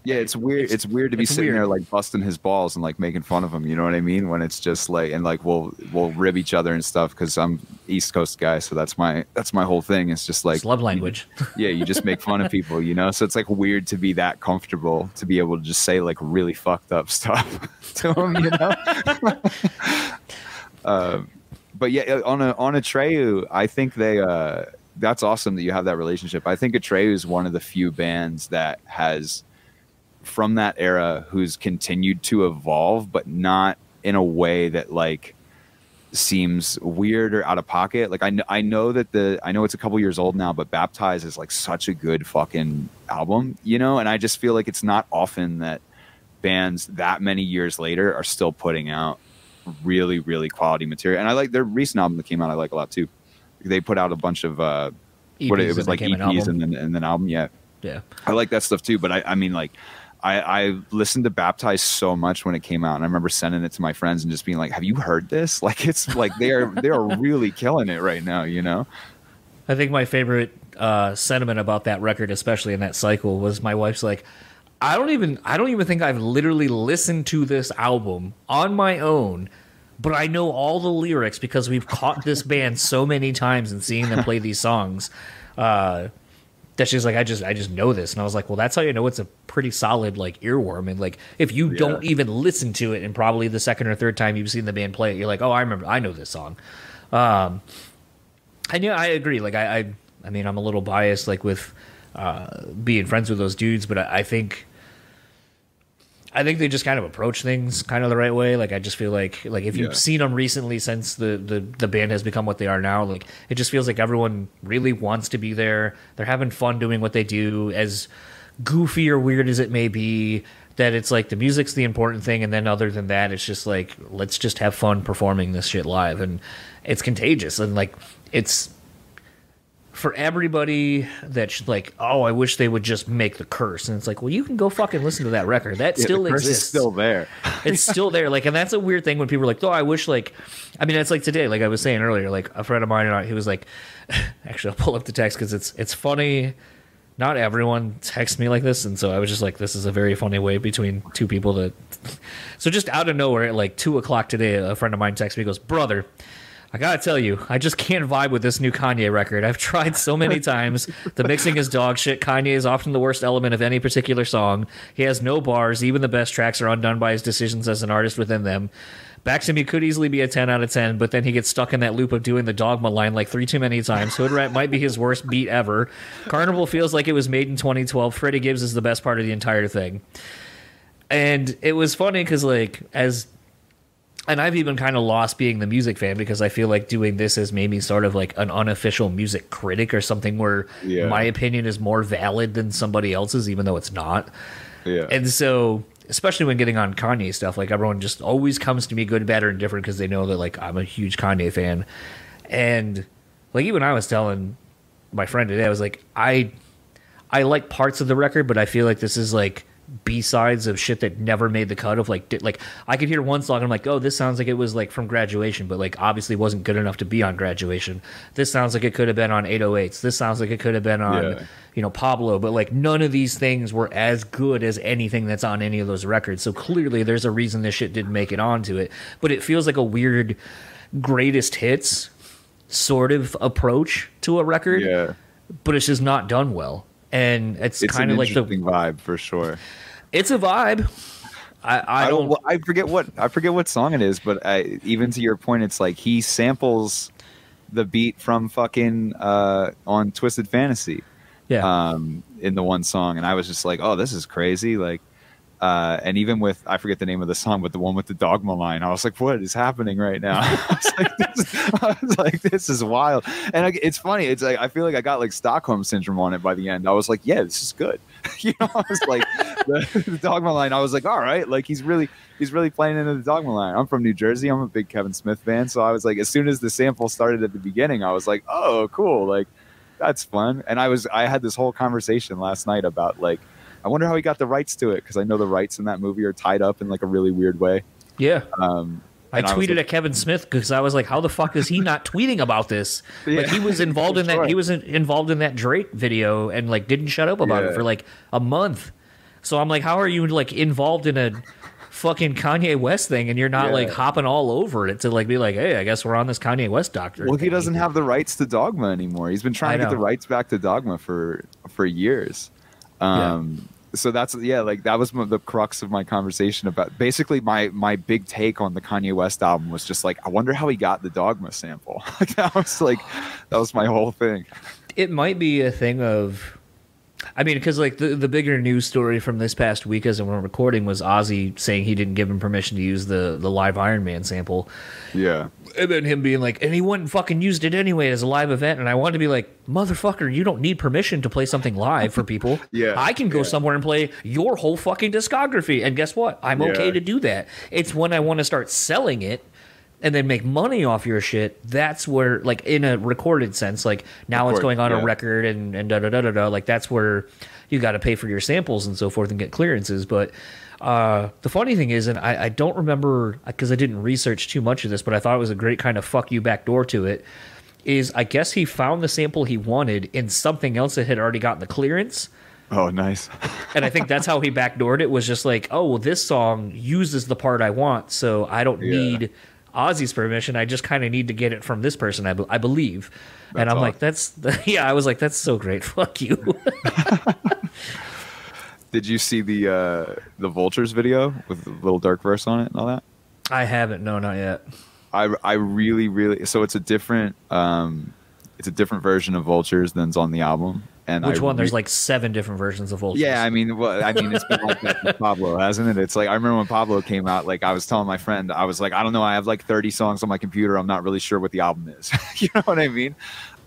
Yeah, it's weird. It's weird to be sitting there, like, busting his balls and, like, making fun of him. You know what I mean? When it's just like, and, like, we'll rib each other and stuff, because I'm East Coast guy, so that's my whole thing. It's just like, it's love language. You just make fun of people, you know. So it's like weird to be that comfortable to be able to just say, like, really fucked up stuff to him, you know. But yeah, on Atreyu, I think that's awesome that you have that relationship. I think Atreyu is one of the few bands that has, from that era, who's continued to evolve, but not in a way that, like, seems weird or out of pocket. Like, I know it's a couple years old now, but Baptize is, like, such a good fucking album, you know. And I just feel like it's not often that bands that many years later are still putting out really, really quality material. And I like their recent album that came out, I like a lot too. They put out a bunch of EPs, it was like EPs and then album. Yeah, I like that stuff too. But I mean, like, I listened to Baptize so much when it came out, and I remember sending it to my friends and just being like, have you heard this? Like, it's like they are really killing it right now, you know. I think my favorite sentiment about that record, especially in that cycle, was my wife's like, I don't even think I've literally listened to this album on my own, but I know all the lyrics because we've caught this band so many times and seeing them play these songs. That she's like, I just know this. And I was like, well, that's how you know it's a pretty solid, like, earworm. And, like, if you don't even listen to it, and probably the second or third time you've seen the band play it, you're like, oh, I know this song. And yeah, I agree. Like, I mean, I'm a little biased, like, with being friends with those dudes, but I think they just kind of approach things kind of the right way. Like, I just feel like if you've seen them recently since the band has become what they are now, like, it just feels like everyone really wants to be there. They're having fun doing what they do, as goofy or weird as it may be, that it's like the music's the important thing. And then other than that, it's just like, let's just have fun performing this shit live. And it's contagious. And, like, it's, for everybody that's like, oh, I wish they would just make The Curse. And it's like, well, you can go fucking listen to that record. That still the Curse exists. is still there. It's still there. Like, and that's a weird thing when people are like, oh, I wish, like, I mean, it's like today, like I was saying earlier, like a friend of mine and I, he was like, actually, I'll pull up the text because it's funny. Not everyone texts me like this. And so I was just like, this is a very funny way between two people that. So just out of nowhere at like 2:00 today, a friend of mine texts me, he goes, brother, I gotta tell you, I just can't vibe with this new Kanye record. I've tried so many times. The mixing is dog shit. Kanye is often the worst element of any particular song. He has no bars. Even the best tracks are undone by his decisions as an artist within them. Back to Me could easily be a 10 out of 10, but then he gets stuck in that loop of doing the Dogma line like 3 too many times. Hood Rat might be his worst beat ever. Carnival feels like it was made in 2012. Freddie Gibbs is the best part of the entire thing. And it was funny because, like, and I've even kind of lost being the music fan because I feel like doing this has made me sort of like an unofficial music critic or something where my opinion is more valid than somebody else's, even though it's not. Yeah. And so, especially when getting on Kanye stuff, like everyone just always comes to me good, bad, or indifferent because they know that like I'm a huge Kanye fan. And like even I was telling my friend today, I was like, I like parts of the record, but I feel like this is like B-sides of shit that never made the cut of like I could hear one song and I'm like, oh, this sounds like it was like from Graduation, but like obviously wasn't good enough to be on Graduation. This sounds like it could have been on 808s. This sounds like it could have been on Pablo, but like none of these things were as good as anything that's on any of those records. So clearly there's a reason this shit didn't make it onto it, but it feels like a weird greatest hits sort of approach to a record, but it's just not done well. And it's kind of like the vibe for sure. It's a vibe. I forget what song it is, but even to your point, it's like he samples the beat from fucking on Twisted Fantasy, in the one song, and I was just like, oh, this is crazy, like. And even with, I forget the name of the song, but the one with the Dogma line, I was like, what is happening right now? I was like, this is wild. And it's funny. It's like, I feel like I got like Stockholm syndrome on it by the end. I was like, yeah, this is good. I was like, the Dogma line, I was like, all right, like he's really playing into the Dogma line. I'm from New Jersey. I'm a big Kevin Smith fan. So I was like, as soon as the sample started at the beginning, I was like, oh, cool. Like, that's fun. And I had this whole conversation last night about like, I wonder how he got the rights to it, because I know the rights in that movie are tied up in like a really weird way. Yeah. I tweeted at Kevin Smith because I was like, how the fuck is he not tweeting about this? Like he was involved in that. Sure. He was involved in that Drake video and like didn't shut up about it for like a month. So I'm like, how are you like involved in a fucking Kanye West thing and you're not like hopping all over it to like be like, hey, I guess we're on this Kanye West doctor. Well, he doesn't have the rights to Dogma anymore. He's been trying to get the rights back to Dogma for years. So that's like that was the crux of my conversation about basically my big take on the Kanye West album was just like, I wonder how he got the Dogma sample. That was my whole thing. It might be a thing of, I mean, because like the bigger news story from this past week as we're recording was Ozzy saying he didn't give him permission to use the live Iron Man sample. Yeah. And then him being like, and he wouldn't fucking used it anyway as a live event. And I wanted to be like, motherfucker, you don't need permission to play something live for people. I can go somewhere and play your whole fucking discography. And guess what? I'm okay to do that. It's when I want to start selling it and then make money off your shit. That's where, like, in a recorded sense, like now it's going on a record and da-da-da-da-da. Like that's where you got to pay for your samples and so forth and get clearances. But the funny thing is, and I don't remember because I didn't research too much of this, but I thought it was a great kind of fuck you backdoor to it, is I guess he found the sample he wanted in something else that had already gotten the clearance. Oh, nice. And I think that's how he backdoored it, was just like, oh, well, this song uses the part I want, so I don't need Ozzy's permission. I just kind of need to get it from this person, I believe. And I'm like, I was like, that's so great. Fuck you. Did you see the Vultures video with the Little Dark verse on it and all that? I haven't. No, not yet. I really so it's a different version of Vultures than's on the album. And which one? There's like 7 different versions of Vultures. Yeah, I mean, it's been like that with Pablo, hasn't it? It's like I remember when Pablo came out. Like I was telling my friend, I was like, I don't know, I have like 30 songs on my computer. I'm not really sure what the album is. You know what I mean?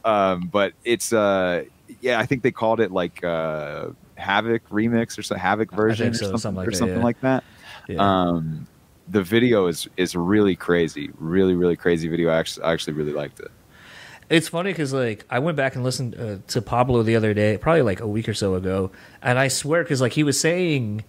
But it's I think they called it like Havoc remix or some Havoc version or something like that. Yeah. The video is really crazy, really crazy video. I actually really liked it. It's funny because like I went back and listened to Pablo the other day, probably like a week or so ago, and I swear because like he was saying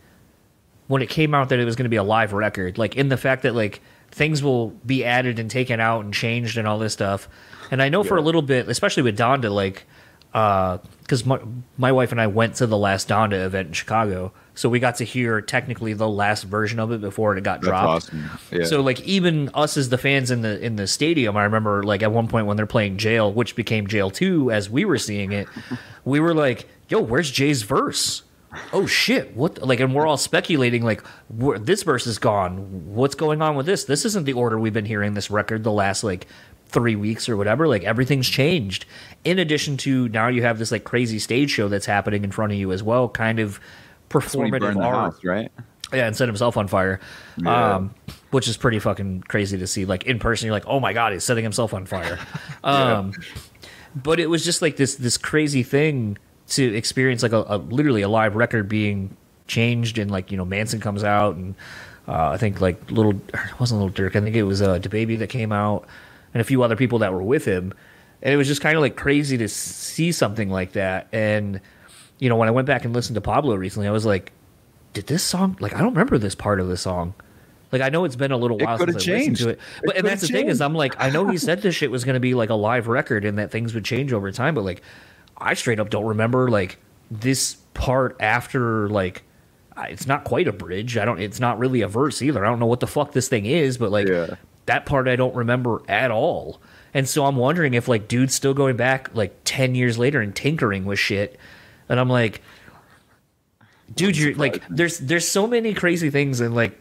when it came out that it was going to be a live record, like in the fact that like things will be added and taken out and changed and all this stuff. And I know for a little bit, especially with Donda, like because my wife and I went to the last Donda event in Chicago, so we got to hear technically the last version of it before it got dropped. Awesome. Yeah. So like even us as the fans in the stadium, I remember like at one point when they're playing Jail, which became Jail 2 as we were seeing it, we were like, yo, where's Jay's verse? Oh shit, what, like, and we're all speculating like this verse is gone, what's going on with this isn't the order we've been hearing this record the last like 3 weeks or whatever, like everything's changed. In addition to now you have this like crazy stage show that's happening in front of you as well, kind of performative art, house, right? Yeah, and set himself on fire, which is pretty fucking crazy to see. Like in person, you're like, oh my god, he's setting himself on fire. But it was just like this crazy thing to experience, like a literally a live record being changed, and like, you know, Manson comes out, and I think like it wasn't Little Dirk, I think it was DaBaby that came out, and a few other people that were with him, and it was just kind of like crazy to see something like that. And you know, when I went back and listened to Pablo recently, I was like, did this song, like, I don't remember this part of the song. Like, I know it's been a little while since I listened to it. But and that's the thing is, I'm like, I know he said this shit was going to be like a live record and that things would change over time, but like, I straight up don't remember like this part after, like, it's not quite a bridge. It's not really a verse either. I don't know what the fuck this thing is, but like that part I don't remember at all. And so I'm wondering if like dude's still going back like 10 years later and tinkering with shit. And I'm like, dude, you're like, there's so many crazy things. And like,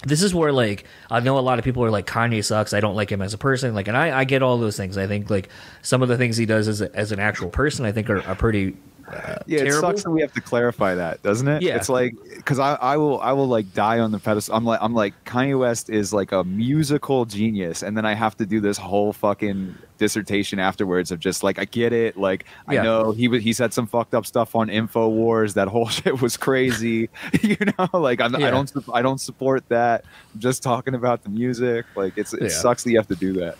this is where like, I know a lot of people are like, Kanye sucks, I don't like him as a person. Like, and I get all those things. I think like some of the things he does as an actual person, I think are pretty terrible. It sucks that we have to clarify that, doesn't it? Yeah. It's like, because I will like die on the pedestal. I'm like Kanye West is like a musical genius, and then I have to do this whole fucking dissertation afterwards of just like, I get it, like I know he said some fucked up stuff on InfoWars, that whole shit was crazy. You know, like I don't support that. I'm just talking about the music. Like it sucks that you have to do that.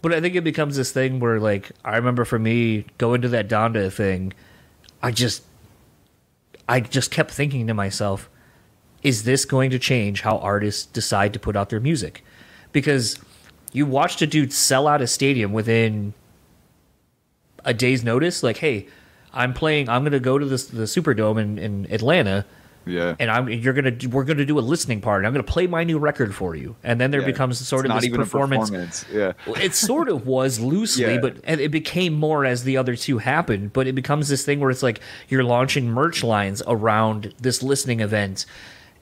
But I think it becomes this thing where like, I remember for me going to that Donda thing, I just kept thinking to myself, is this going to change how artists decide to put out their music? Because you watched a dude sell out a stadium within a day's notice. Like, hey, I'm going to go to the Superdome in Atlanta. Yeah. And we're gonna do a listening party. I'm gonna play my new record for you, and then there becomes sort of this performance. Yeah, it sort of was loosely, but it became more as the other two happened. But it becomes this thing where it's like you're launching merch lines around this listening event,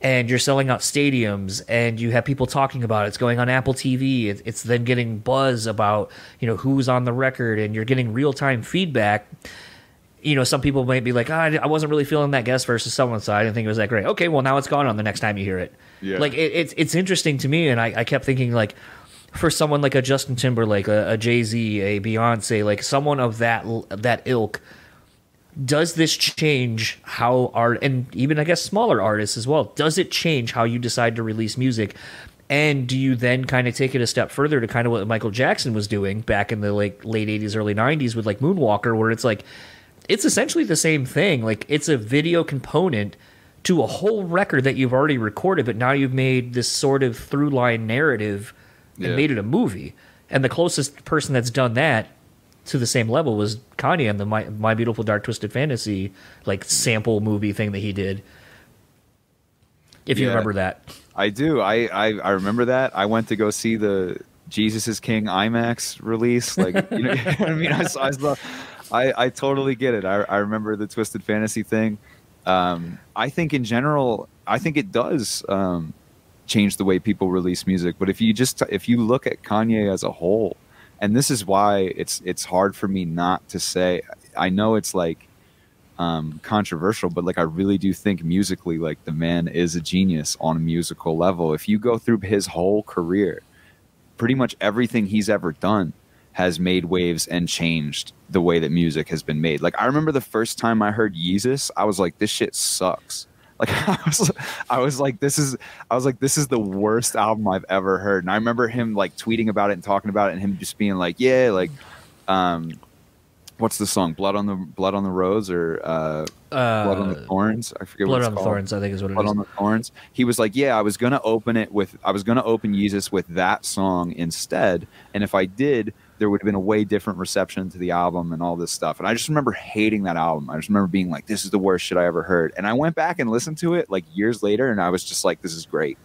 and you're selling out stadiums, and you have people talking about it. It's going on Apple TV. It's then getting buzz about, you know, who's on the record, and you're getting real time feedback. You know, some people might be like, I wasn't really feeling that guest versus someone's side. I didn't think it was that great. Okay, well, now it's gone on the next time you hear it. Yeah. Like, it's interesting to me, and I kept thinking, like, for someone like a Justin Timberlake, a Jay-Z, a Beyonce, like, someone of that ilk, does this change how art, and even, I guess, smaller artists as well, does it change how you decide to release music? And do you then kind of take it a step further to kind of what Michael Jackson was doing back in the, like, late 80s, early 90s with, like, Moonwalker, where it's like, it's essentially the same thing. Like, it's a video component to a whole record that you've already recorded, but now you've made this sort of through line narrative and made it a movie. And the closest person that's done that to the same level was Kanye and the My Beautiful Dark Twisted Fantasy, like, sample movie thing that he did. If you remember that. I do. I remember that. I went to go see the Jesus is King IMAX release. Like, you know what I mean? I totally get it. I remember the Twisted Fantasy thing. I think in general, I think it does change the way people release music. But if you look at Kanye as a whole, and this is why it's hard for me not to say, I know it's like controversial, but like I really do think musically, like the man is a genius on a musical level. If you go through his whole career, pretty much everything he's ever done has made waves and changed the way that music has been made. Like, I remember the first time I heard Yeezus, I was like, this shit sucks. Like, I was like, this is the worst album I've ever heard. And I remember him like tweeting about it and talking about it, and him just being like, yeah, like What's the song? Blood on the Rose, or Blood on the Thorns? I forget what Blood it's on the called. Thorns, I think is what it Blood is. on the Thorns. He was like, yeah, I was gonna open Yeezus with that song instead, and if I did, there would have been a way different reception to the album and all this stuff. And I just remember hating that album. I just remember being like, this is the worst shit I ever heard. And I went back and listened to it like years later, and I was just like, this is great,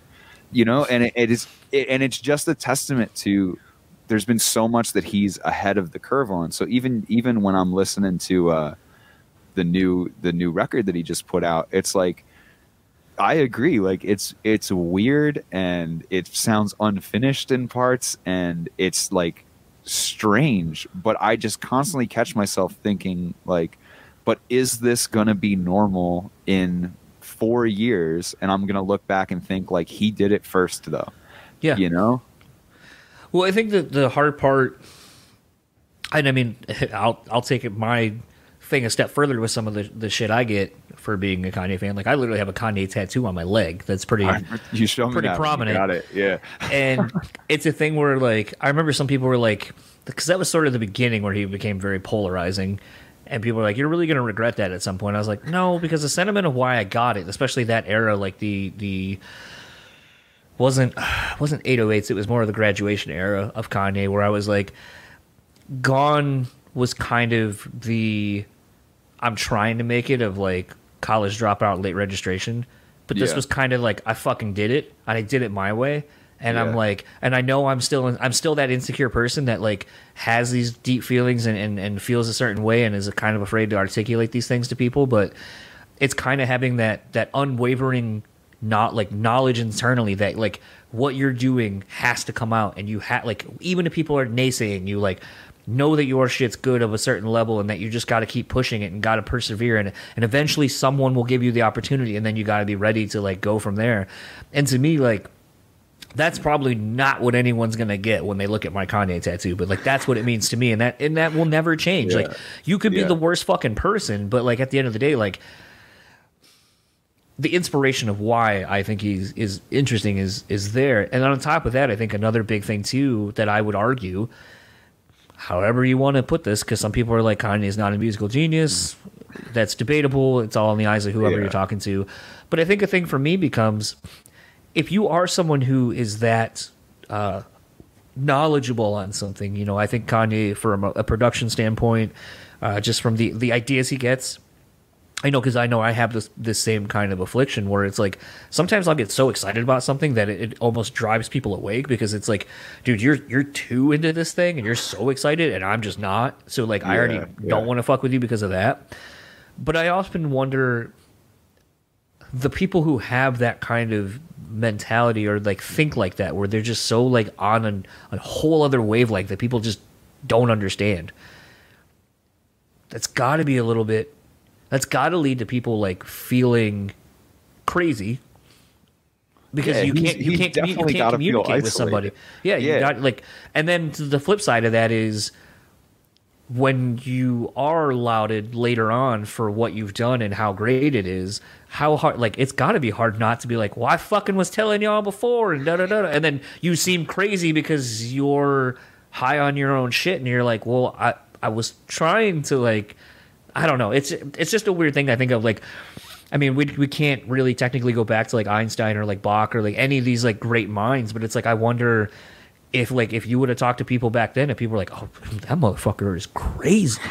you know. And it's just a testament to, there's been so much that he's ahead of the curve on. So even when I'm listening to the new record that he just put out, it's like, I agree. Like it's weird and it sounds unfinished in parts and it's like strange, but I just constantly catch myself thinking like, but is this gonna be normal in 4 years? And I'm gonna look back and think like, he did it first though. Yeah. You know? Well, I think that the hard part, and I mean, I'll take it my thing a step further with some of the shit I get for being a Kanye fan. Like I literally have a Kanye tattoo on my leg that's pretty You show me pretty that prominent. Got it. Yeah. And it's a thing where like I remember some people were like, because that was sort of the beginning where he became very polarizing, and people were like, you're really going to regret that at some point. I was like, no, because the sentiment of why I got it, especially that era, like the wasn't 808s, it was more of the graduation era of Kanye, where I was like, Gone was kind of the I'm trying to make it of like college dropout, late registration, but this was kind of like I fucking did it and I did it my way. And I'm like, and I know I'm still that insecure person that like has these deep feelings and feels a certain way and is kind of afraid to articulate these things to people. But it's kind of having that unwavering knowledge internally that like what you're doing has to come out, and you like even if people are naysaying you, like know that your shit's good of a certain level and that you just got to keep pushing it and got to persevere, and eventually someone will give you the opportunity, and then you got to be ready to like go from there. And to me, like, that's probably not what anyone's gonna get when they look at my Kanye tattoo, but like that's what it means to me, and that will never change. Like you could be the worst fucking person, but like at the end of the day, like the inspiration of why I think he's is interesting is there. And on top of that, I think another big thing too that I would argue, however you want to put this, because some people are like Kanye is not a musical genius. That's debatable. It's all in the eyes of whoever you're talking to. But I think a thing for me becomes, if you are someone who is that knowledgeable on something, you know, I think Kanye, from a production standpoint, just from the ideas he gets, I know, because I know I have this same kind of affliction where it's like sometimes I'll get so excited about something that it almost drives people awake, because it's like, dude, you're too into this thing and you're so excited and I'm just not. So like I already don't want to fuck with you because of that. But I often wonder, the people who have that kind of mentality or like think like that, where they're just so like on a whole other wavelength that people just don't understand. That's got to be a little bit. That's got to lead to people like feeling crazy, because you can't communicate with somebody. Yeah, you got like, and then the flip side of that is when you are lauded later on for what you've done and how great it is, how hard, like it's got to be hard not to be like, well, I fucking was telling y'all before and da-da-da, and then you seem crazy because you're high on your own shit and you're like, well, I was trying to like, I don't know. It's just a weird thing to think of. Like, I mean, we can't really technically go back to like Einstein or like Bach or like any of these like great minds, but it's like I wonder if you would have talked to people back then, if people were like, oh, that motherfucker is crazy.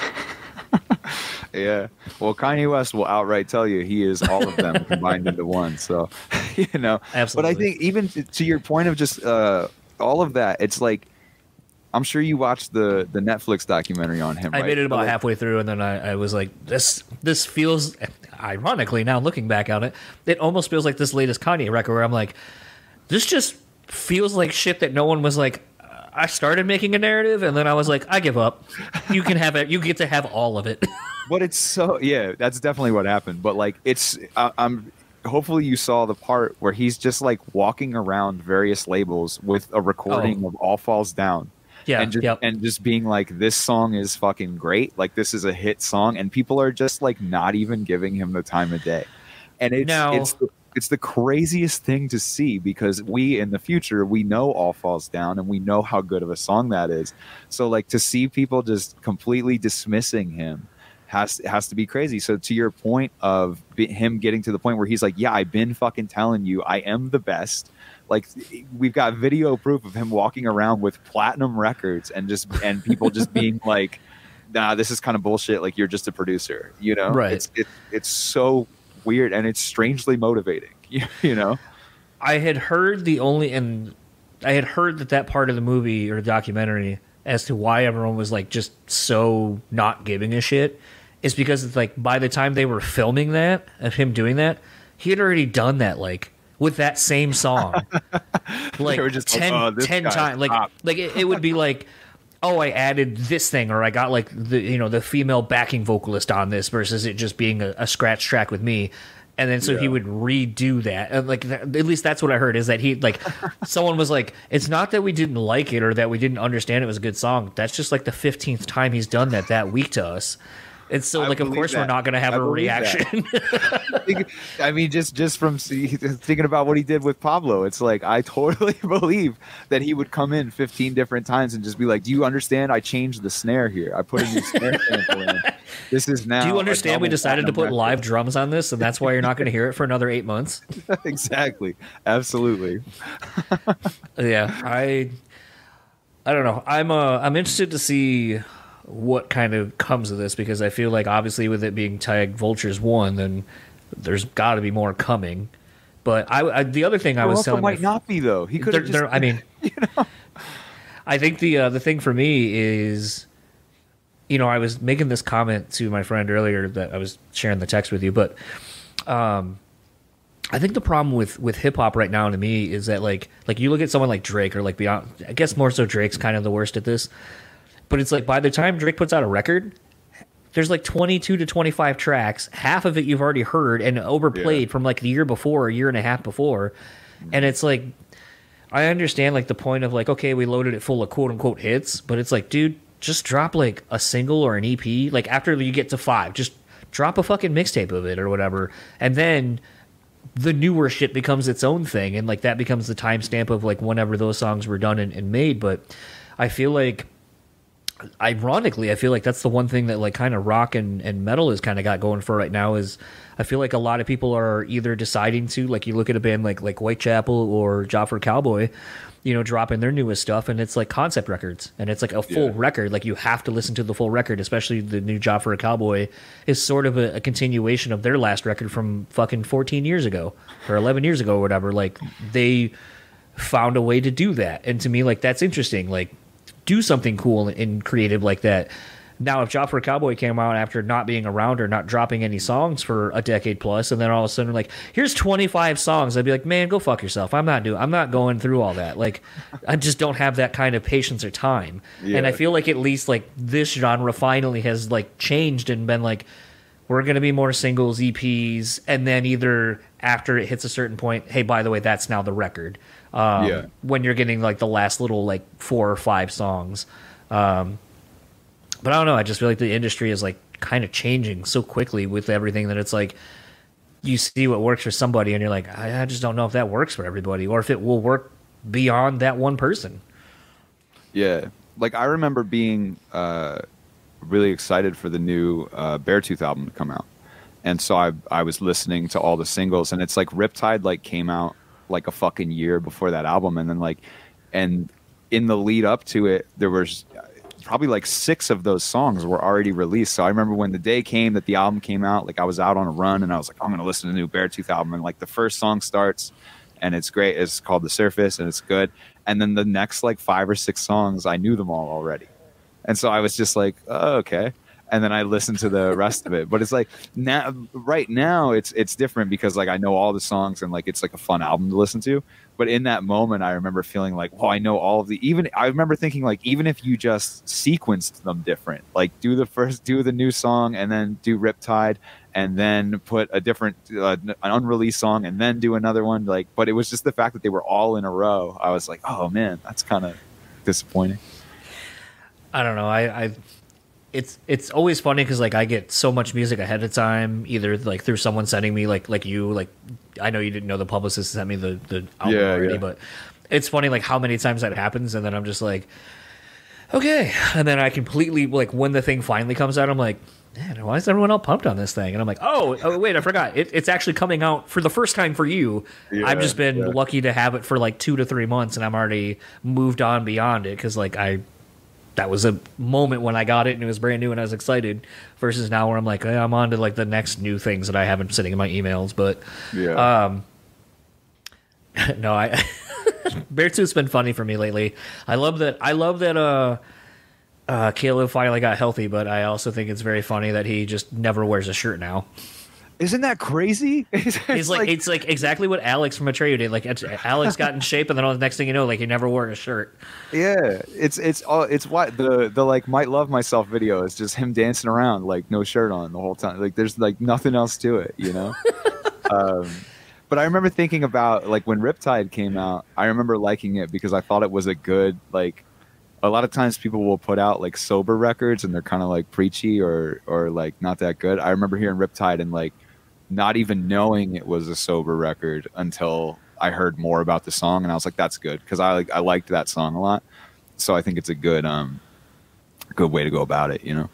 Yeah. Well, Kanye West will outright tell you he is all of them combined into one. So, you know. Absolutely. But I think even to your point of just all of that, it's like, I'm sure you watched the Netflix documentary on him, right? I made it about halfway through, and then I was like, this feels, ironically, now looking back on it, it almost feels like this latest Kanye record, where I'm like, this just feels like shit that no one was like, I started making a narrative, and then I was like, I give up. You can have it. You get to have all of it. But it's so, yeah, that's definitely what happened. But like, I'm hopefully you saw the part where he's just like walking around various labels with a recording of All Falls Down. Yeah, and just being like, this song is fucking great. Like, this is a hit song, and people are just like not even giving him the time of day. And it's it's the craziest thing to see, because we in the future, we know All Falls Down and we know how good of a song that is. So like to see people just completely dismissing him has to be crazy. So to your point of him getting to the point where he's like, yeah, I've been fucking telling you I am the best. Like we've got video proof of him walking around with platinum records and people just being like, nah, this is kind of bullshit. Like you're just a producer, you know? Right. It's so weird and it's strangely motivating, you know? I had heard that part of the movie or documentary as to why everyone was like just so not giving a shit is because it's like by the time they were filming that of him doing that, he had already done that like with that same song like just 10 times. Like it would be like, oh, I added this thing, or I got like the female backing vocalist on this versus it just being a scratch track with me. And then he would redo that. And like at least that's what I heard, is that he like someone was like, it's not that we didn't like it or that we didn't understand it was a good song. That's just like the 15th time he's done that week to us. And so, like, of course, we're not going to have a reaction. I mean, just from thinking about what he did with Pablo, it's like I totally believe that he would come in 15 different times and just be like, "Do you understand? I changed the snare here. I put a new snare sample in. This is now." Do you understand? We decided to put live drums on this, and that's why you're not going to hear it for another 8 months. Exactly. Absolutely. Yeah, I don't know. I'm interested to see what kind of comes of this, because I feel like obviously with it being tagged Vultures 1, then there's got to be more coming. But the other thing I was telling might not be though. He could have just. I mean, you know, I think the thing for me is, you know, I was making this comment to my friend earlier that I was sharing the text with you, but I think the problem with hip hop right now to me is that like you look at someone like Drake or like Beyond. I guess more so Drake's kind of the worst at this. But it's like by the time Drake puts out a record, there's like 22 to 25 tracks. Half of it you've already heard and overplayed from like the year before, or a year and a half before. And it's like, I understand like the point of like, okay, we loaded it full of quote unquote hits, but it's like, dude, just drop like a single or an EP. Like after you get to 5, just drop a fucking mixtape of it or whatever. And then the newer shit becomes its own thing. And like that becomes the timestamp of like whenever those songs were done and made. But I feel like, ironically, I feel like that's the one thing that like kind of rock and metal has kind of got going for right now, is I feel like a lot of people are either deciding to, like you look at a band like Whitechapel or Joffrey Cowboy, you know, dropping their newest stuff, and it's like concept records, and it's like a full record. Like you have to listen to the full record, especially the new Joffrey Cowboy is sort of a continuation of their last record from fucking 14 years ago or 11 years ago or whatever. Like they found a way to do that, and to me, like that's interesting. Like, do something cool and creative like that. Now, if Joffrey Cowboy came out after not being around or not dropping any songs for a decade plus, and then all of a sudden like, here's 25 songs, I'd be like, man, go fuck yourself. I'm not going through all that. Like, I just don't have that kind of patience or time. Yeah. And I feel like at least like this genre finally has like changed and been like, we're going to be more singles, EPs, and then either after it hits a certain point, hey, by the way, that's now the record. When you're getting like the last little like 4 or 5 songs. But I don't know. I just feel like the industry is like kind of changing so quickly with everything that it's like you see what works for somebody and you're like, I just don't know if that works for everybody or if it will work beyond that one person. Yeah. Like I remember being really excited for the new Beartooth album to come out. And so I was listening to all the singles, and it's like Riptide like came out like a fucking year before that album, and then like, and in the lead up to it, there was probably like 6 of those songs were already released. So I remember when the day came that the album came out, like I was out on a run and I was like, I'm gonna listen to the new Beartooth album, and like the first song starts and it's great. It's called The Surface and it's good. And then the next like 5 or 6 songs, I knew them all already, and so I was just like, oh, okay. And then I listened to the rest of it. But it's like now, right now, it's different because like I know all the songs and like it's like a fun album to listen to. But in that moment, I remember feeling like, well, I know all of the. Even I remember thinking like, even if you just sequenced them different, like do the new song and then do Riptide and then put a different an unreleased song and then do another one. Like, but it was just the fact that they were all in a row. I was like, oh man, that's kind of disappointing. I don't know. It's always funny because like I get so much music ahead of time, either like through someone sending me like you, like I know you didn't know the publicist sent me the album already, but it's funny like how many times that happens, and then I'm just like, okay, and then I completely like when the thing finally comes out, I'm like, man, why is everyone all pumped on this thing? And I'm like, oh wait, I forgot. It's actually coming out for the first time for you. I've just been lucky to have it for like 2 to 3 months, and I'm already moved on beyond it because like that was a moment when I got it and it was brand new and I was excited. Versus now where I'm like, I'm on to like the next new things that I haven't sitting in my emails. But no, Beartooth's been funny for me lately. I love that. Caleb finally got healthy, but I also think it's very funny that he just never wears a shirt now. Isn't that crazy? It's like exactly what Alex from Atreyu did. Like Alex got in shape, and then the next thing you know, like he never wore a shirt. Yeah, it's what the like might love myself video is just him dancing around like no shirt on the whole time. Like there's like nothing else to it, you know. But I remember thinking about like when Riptide came out. I remember liking it because I thought it was a good like. A lot of times people will put out like sober records and they're kind of like preachy or like not that good. I remember hearing Riptide and like not even knowing it was a sober record until I heard more about the song, and I was like, that's good because I liked that song a lot. So I think it's a good way to go about it, you know.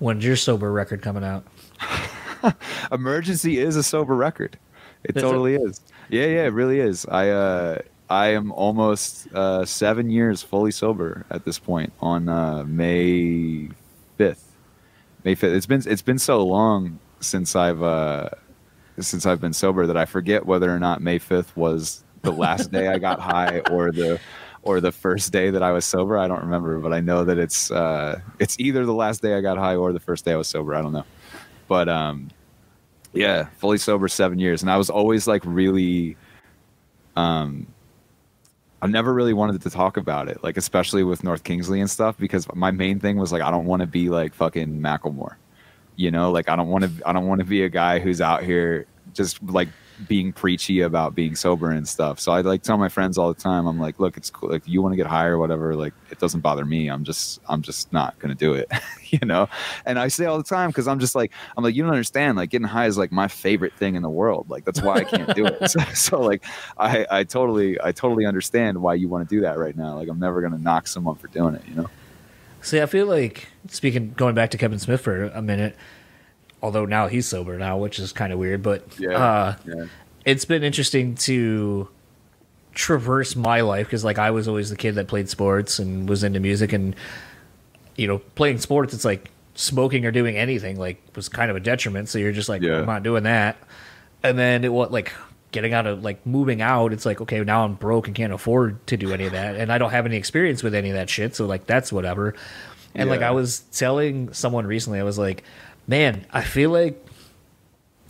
When's your sober record coming out? Emergency is a sober record. It totally is. Yeah, it really is. I am almost 7 years fully sober at this point on May 5th. May 5th. It's been so long since I've been sober that I forget whether or not May 5th was the last day I got high or the first day that I was sober. I don't remember, but I know that it's either the last day I got high or the first day I was sober. I don't know. But yeah, fully sober 7 years, and I was always like really I never really wanted to talk about it, like especially with North Kingsley and stuff, because my main thing was like I don't want to be like fucking Macklemore, you know, like I don't want to be a guy who's out here just like being preachy about being sober and stuff. So I like tell my friends all the time, I'm like, look, it's cool. Like you want to get high or whatever, like it doesn't bother me. I'm just not going to do it, you know? And I say all the time, cause I'm like, you don't understand. Like getting high is like my favorite thing in the world. Like, that's why I can't do it. So like, I totally understand why you want to do that right now. Like I'm never going to knock someone for doing it, you know? See, I feel like going back to Kevin Smith for a minute, although now he's sober now, which is kind of weird, but it's been interesting to traverse my life because like I was always the kid that played sports and was into music, and you know, playing sports, it's like smoking or doing anything like was kind of a detriment. So you're just like, I'm not doing that. And then it was like getting out of like moving out. It's like, okay, now I'm broke and can't afford to do any of that, and I don't have any experience with any of that shit. So like that's whatever. And like I was telling someone recently, I was like, man, I feel like,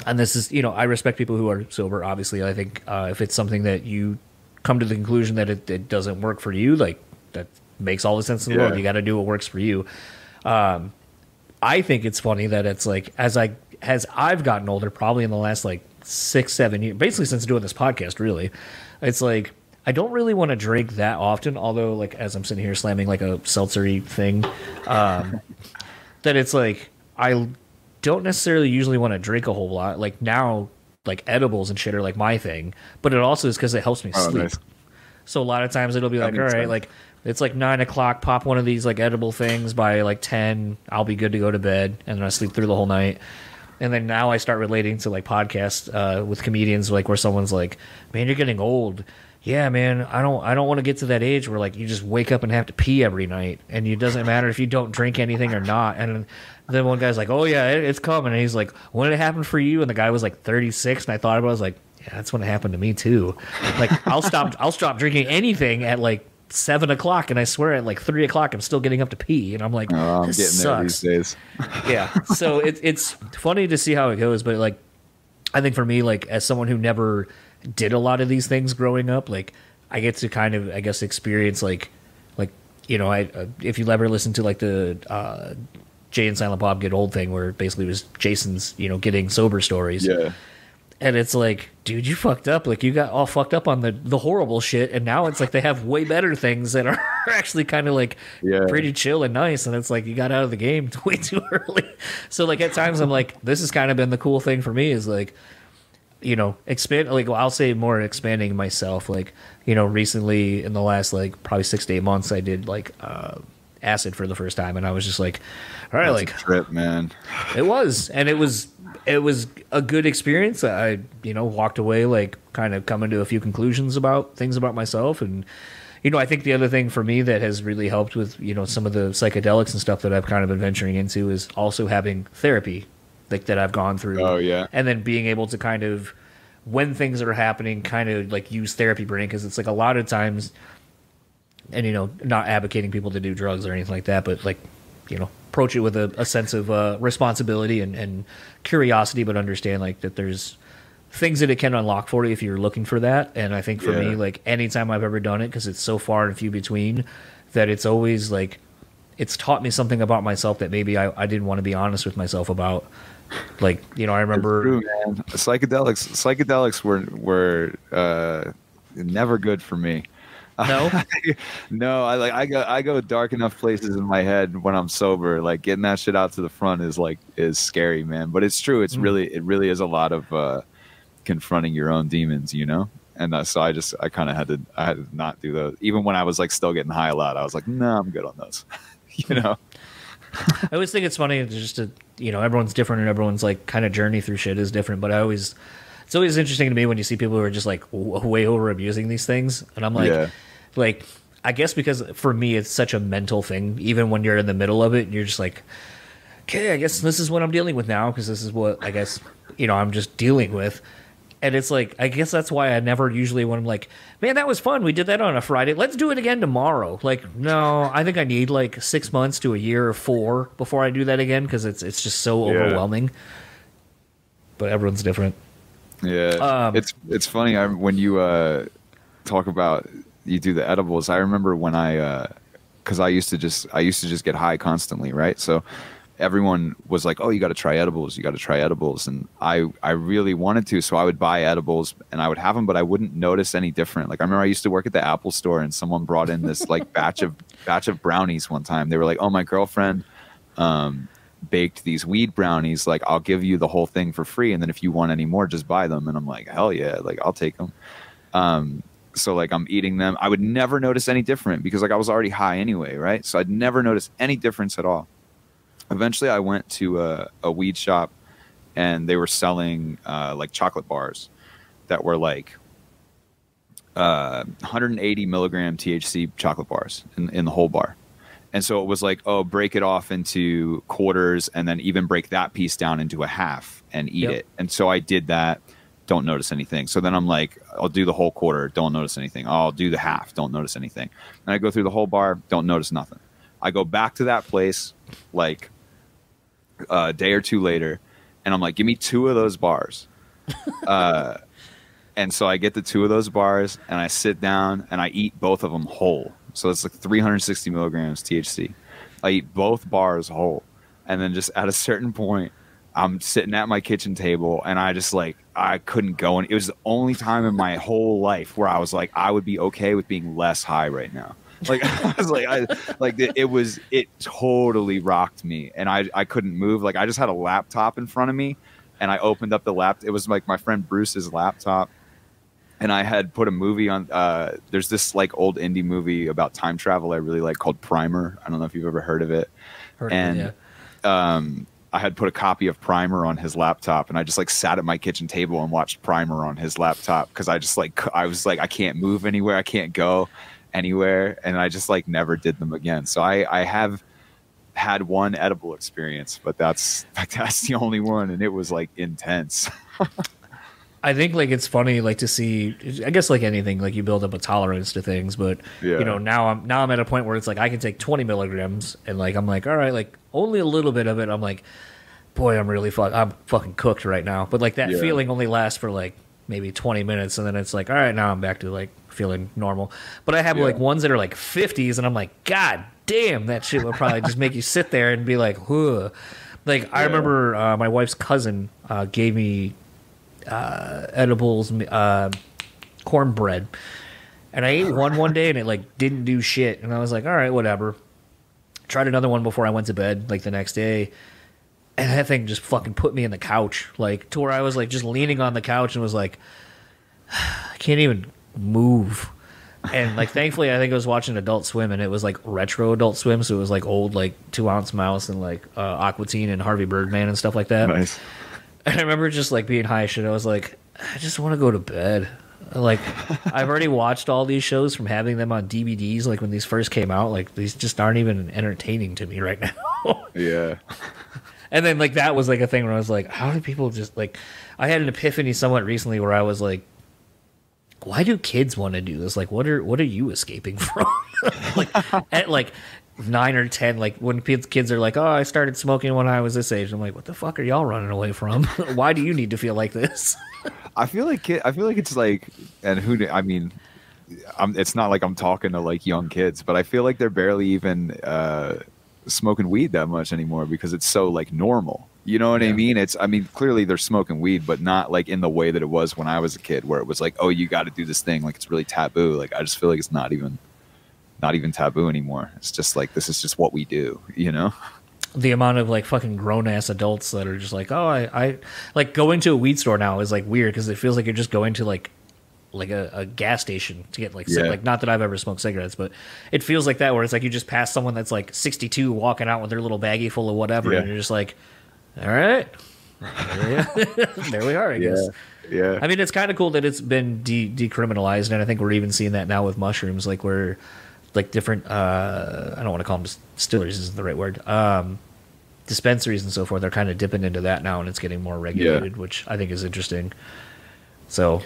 and this is, you know, I respect people who are sober, obviously. I think if it's something that you come to the conclusion that it doesn't work for you, like, that makes all the sense in the world. You got to do what works for you. I think it's funny that it's like, as I've gotten older, probably in the last, like, 6-7 years, basically since doing this podcast, really, it's like, I don't really want to drink that often, although, like, as I'm sitting here slamming, like, a seltzery thing, that it's like, I don't necessarily usually want to drink a whole lot. Like now, like edibles and shit are like my thing, but it also is because it helps me sleep. Nice. So a lot of times it'll be like, all right, like it's like 9 o'clock, pop one of these like edible things by like 10, I'll be good to go to bed, and then I sleep through the whole night. And then now I start relating to like podcasts with comedians, like where someone's like, man, you're getting old. Yeah, man, I don't want to get to that age where like you just wake up and have to pee every night, and it doesn't matter if you don't drink anything or not. And then one guy's like, oh yeah, it's coming, and he's like, when did it happen for you? And the guy was like 36, and I thought about it, I was like, yeah, that's when it happened to me too. Like I'll stop drinking anything at like 7 o'clock, and I swear at like 3 o'clock I'm still getting up to pee, and I'm like, I'm this getting sucks. there these days. Yeah, so it's funny to see how it goes, but like I think for me, like as someone who never did a lot of these things growing up, like I get to kind of, I guess, experience like you know, if you ever listen to like the Jay and Silent Bob Get Old thing, where basically it was Jason's, you know, getting sober stories. Yeah. And it's like, dude, you fucked up. Like you got all fucked up on the horrible shit, and now it's like they have way better things that are actually kind of like pretty chill and nice. And it's like you got out of the game way too early. So like at times I'm like, this has kind of been the cool thing for me is like, expand, like, well, I'll say more expanding myself. Like, recently in the last, like, probably 6 to 8 months, I did, like, acid for the first time. And I was just like, all right, That's like, a trip, man. it was a good experience. I, walked away, like, kind of coming to a few conclusions about things about myself. And, I think the other thing for me that has really helped with, some of the psychedelics and stuff that I've kind of been venturing into is also having therapy, like, that I've gone through. Oh, yeah. And then being able to kind of, when things are happening, kind of like use therapy brain, because it's like a lot of times, and, not advocating people to do drugs or anything like that, but, like, approach it with a sense of responsibility and curiosity, but understand, like, that there's things that it can unlock for you if you're looking for that. And I think for me, like, anytime I've ever done it, because it's so far and few between, that it's always like, it's taught me something about myself that maybe I didn't want to be honest with myself about. Like, I remember, It's true, man. Psychedelics were never good for me. no, No, I go dark enough places in my head when I'm sober. Like, getting that shit out to the front is scary, man. But it's true. It really is a lot of confronting your own demons, And so I kind of had to not do those. Even when I was, like, still getting high a lot, I was like, no, I'm good on those. I always think it's funny just to, everyone's different and everyone's, like, kind of journey through shit is different. But it's always interesting to me when you see people who are just, like, way over abusing these things. And I'm like, like, I guess because for me, it's such a mental thing. Even when you're in the middle of it, you're just like, okay, I guess this is what I'm dealing with now. Because this is what I guess, I'm just dealing with. And it's like, I guess that's why I never usually, when I'm like, man, that was fun, we did that on a Friday, let's do it again tomorrow. Like, no, I think I need like 6 months to a year or 4 before I do that again, because it's just so overwhelming. But everyone's different. Yeah, it's funny when you talk about you do the edibles. I remember when because I used to just get high constantly, right? So everyone was like, oh, you got to try edibles, and I really wanted to, so I would buy edibles and I would have them, but I wouldn't notice any different. Like, I remember I used to work at the Apple store, and someone brought in this like batch of brownies one time. They were like, oh, my girlfriend baked these weed brownies, like, I'll give you the whole thing for free, and then if you want any more, just buy them. And I'm like, hell yeah, like, I'll take them. So, like, I'm eating them. I would never notice any different because, like, I was already high anyway, right? So I'd never notice any difference at all. Eventually I went to a weed shop, and they were selling like chocolate bars that were like 180 milligram THC chocolate bars in the whole bar. And so it was like, oh, break it off into quarters, and then even break that piece down into a half and eat it. And so I did that. Don't notice anything. So then I'm like, I'll do the whole quarter. Don't notice anything. I'll do the half. Don't notice anything. And I go through the whole bar. Don't notice nothing. I go back to that place like a day or two later, and I'm like, give me 2 of those bars. And so I get the 2 of those bars, and I sit down and I eat both of them whole. So it's like 360 milligrams THC. I eat both bars whole. And then just at a certain point, I'm sitting at my kitchen table, and I just like, I couldn't go. And it was the only time in my whole life where I was like, I would be okay with being less high right now. Like, I was like, it totally rocked me, and I couldn't move. Like, I just had a laptop in front of me, and I opened up the laptop. It was like my friend Bruce's laptop, and I had put a movie on. There's this like old indie movie about time travel I really like called Primer. I don't know if you've ever heard of it. I had put a copy of Primer on his laptop, and I just like sat at my kitchen table and watched Primer on his laptop, because I was like, I can't move anywhere, I can't go anywhere, and I just like never did them again. So I have had one edible experience, but that's the only one, and it was like intense. I think like it's funny like to see, I guess like anything, like you build up a tolerance to things, but now I'm at a point where it's like I can take 20 milligrams, and like I'm like, all right, like only a little bit of it, I'm like, boy, I'm fucking cooked right now. But like that feeling only lasts for like maybe 20 minutes, and then it's like, all right, now I'm back to like feeling normal. But I have like ones that are like 50s, and I'm like, god damn, that shit would probably just make you sit there and be like, huh. Like I remember my wife's cousin gave me edibles, cornbread, and I ate one day, and it like didn't do shit, and I was like, all right, whatever. Tried another one before I went to bed like the next day, And that thing just fucking put me in the couch, like to where I was like just leaning on the couch and was like, I can't even move. And like thankfully I think I was watching Adult Swim, and it was like retro Adult Swim, so it was like old like 2-ounce Mouse and like Aqua Teen and Harvey Birdman and stuff like that. Nice. And I remember just like being high as shit. I was like, I just want to go to bed. Like I've already watched all these shows from having them on DVDs like when these first came out. Like these just aren't even entertaining to me right now. Yeah. And then like that was like a thing where I was like, how do people just like, I had an epiphany somewhat recently where I was like, why do kids want to do this? Like what are you escaping from? Like at like 9 or 10, like when kids are like, oh, I started smoking when I was this age. I'm like, what the fuck are y'all running away from? Why do you need to feel like this? I feel like it's like, and I mean, it's not like I'm talking to like young kids, but I feel like they're barely even smoking weed that much anymore because it's so like normal. You know what I mean? I mean, clearly they're smoking weed, but not like in the way that it was when I was a kid, where it was like, oh, you got to do this thing, like it's really taboo. Like I just feel like it's not even taboo anymore. It's just like, this is just what we do, you know? The amount of like fucking grown ass adults that are just like, oh, I like going to a weed store now is like weird because it feels like you're just going to like a gas station to get like like, not that I've ever smoked cigarettes, but it feels like that, where it's like you just pass someone that's like 62 walking out with their little baggie full of whatever, and you're just like, all right, there we are, I guess. Yeah. I mean, it's kind of cool that it's been decriminalized, and I think we're even seeing that now with mushrooms, like where like different I don't want to call them distilleries, isn't the right word, dispensaries and so forth, they're kind of dipping into that now, and it's getting more regulated, which I think is interesting. So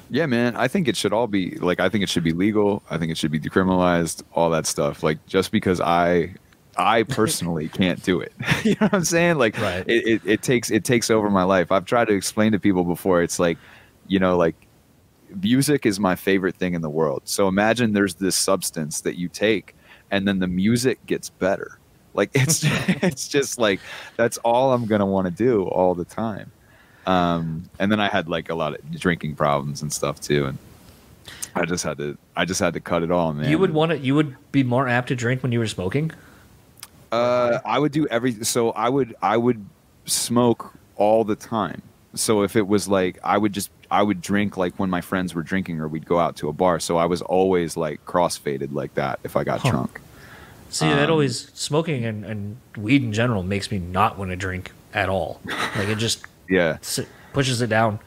yeah, man, I think it should all be like, I think it should be legal, I think it should be decriminalized, all that stuff. Like just because I personally can't do it. You know what I'm saying? Like right. it takes over my life. I've tried to explain to people before, it's like, you know, like music is my favorite thing in the world. So imagine there's this substance that you take and then the music gets better. Like it's just like, that's all I'm going to want to do all the time. And then I had like a lot of drinking problems and stuff too. And I just had to cut it all, man. You would be more apt to drink when you were smoking? I would do so I would smoke all the time. So if it was like, I would drink like when my friends were drinking or we'd go out to a bar. So I was always like crossfaded like that if I got drunk. See, that always, smoking and weed in general makes me not want to drink at all. Like it just pushes it down.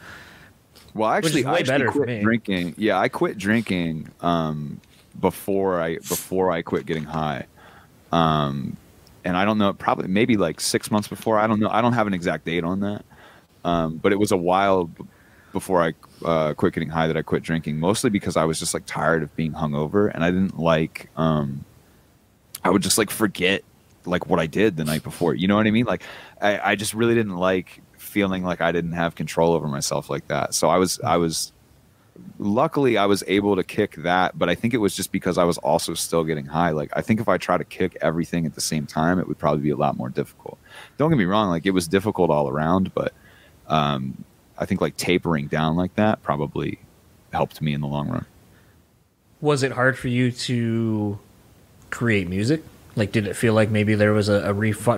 Well, actually, way better quit for me. Drinking. Yeah, I quit drinking before I quit getting high. And I don't know, probably maybe like 6 months before. I don't know. I don't have an exact date on that. But it was a while before I quit getting high that I quit drinking, mostly because I was just like tired of being hungover, and I didn't like. I would just like forget like what I did the night before. You know what I mean? Like I just really didn't like feeling like I didn't have control over myself like that. So I was luckily I was able to kick that, but I think it was just because I was also still getting high. Like I think if I try to kick everything at the same time, it would probably be a lot more difficult. Don't get me wrong, like it was difficult all around, but I think like tapering down like that probably helped me in the long run. Was it hard for you to create music? Like, did it feel like maybe there was a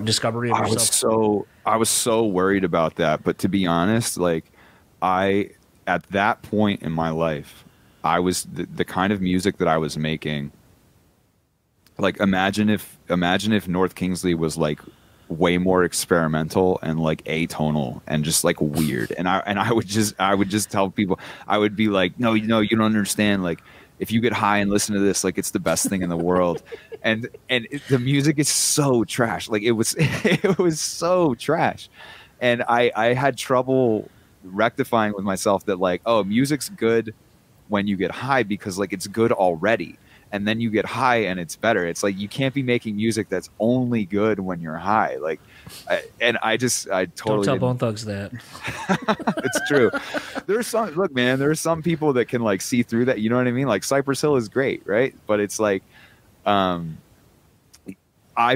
discovery of yourself? I was so worried about that. But to be honest, like at that point in my life, I was the kind of music that I was making. Like, imagine if North Kingsley was like way more experimental and like atonal and just like weird. And I would just tell people, I would be like, no, you don't understand. Like, if you get high and listen to this, like it's the best thing in the world. And the music is so trash. Like it was so trash. And I had trouble rectifying with myself that like, oh, music's good when you get high because like it's good already. And then you get high and it's better. It's like you can't be making music that's only good when you're high. Like, I totally don't tell Bone Thugs that. It's true. There's some people that can like see through that. You know what I mean? Like Cypress Hill is great, right? But it's like, I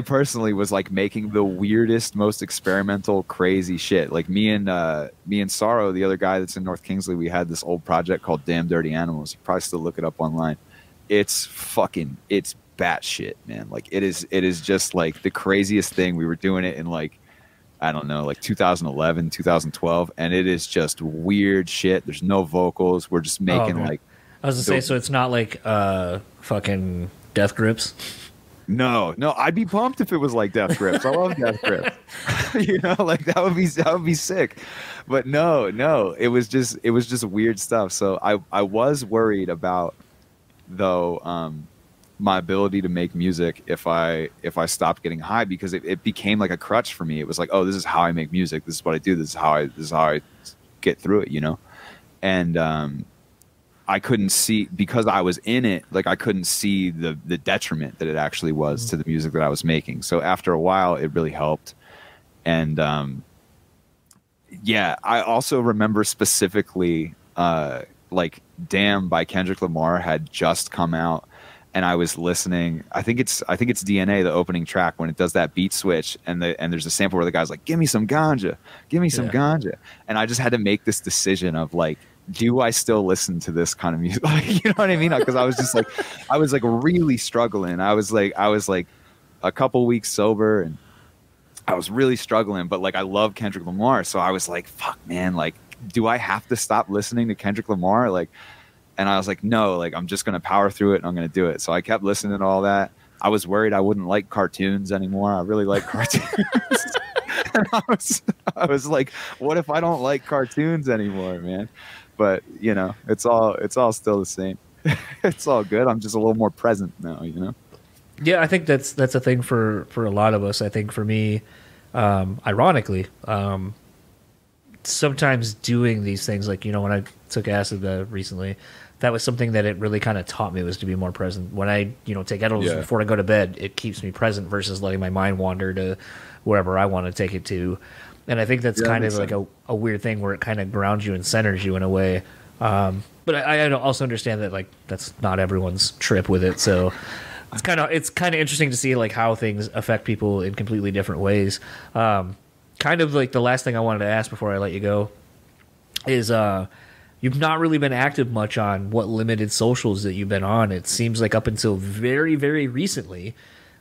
personally was like making the weirdest, most experimental, crazy shit. Like me and Sorrow, the other guy that's in North Kingsley, we had this old project called Damn Dirty Animals. You probably still look it up online. It's batshit, man. Like it is just like the craziest thing. We were doing it in like I don't know, like 2011, 2012, and it is just weird shit. There's no vocals. We're just making like. I was gonna say, so it's not like fucking Death Grips. No, I'd be pumped if it was like Death Grips. I love Death Grips. You know, like that would be sick. But no, it was just weird stuff. So I was worried about though my ability to make music if I stopped getting high, because it became like a crutch for me. It was like, oh, this is how I make music. This is what I do. This is how I get through it, you know? And I couldn't see, because I was in it, like I couldn't see the detriment that it actually was to the music that I was making. So after a while, it really helped. And yeah, I also remember specifically like Damn by Kendrick Lamar had just come out, and I was listening. I think it's DNA, the opening track, when it does that beat switch, and there's a sample where the guy's like, give me some ganja, ganja. And I just had to make this decision of like, do I still listen to this kind of music? Like, you know what I mean? Because I was just like, I was like really struggling. I was like a couple weeks sober, and I was really struggling, but like I love Kendrick Lamar. So I was like, fuck man, like, do I have to stop listening to Kendrick Lamar? Like, and I was like, no, like I'm just going to power through it and I'm going to do it. So I kept listening to all that. I was worried I wouldn't like cartoons anymore. I really like cartoons. And I was like, what if I don't like cartoons anymore, man? But you know, it's all still the same. It's all good. I'm just a little more present now, you know? Yeah, I think that's a thing for a lot of us. I think for me, ironically, sometimes doing these things, like, you know, when I took acid recently, that was something that it really kind of taught me, was to be more present. When I, you know, take edibles before I go to bed, it keeps me present versus letting my mind wander to wherever I want to take it to. And I think that's kind of like a weird thing where it kind of grounds you and centers you in a way. But I also understand that, like, that's not everyone's trip with it. So it's kind of interesting to see like how things affect people in completely different ways. Kind of like the last thing I wanted to ask before I let you go is you've not really been active much on what limited socials that you've been on. It seems like up until very, very recently,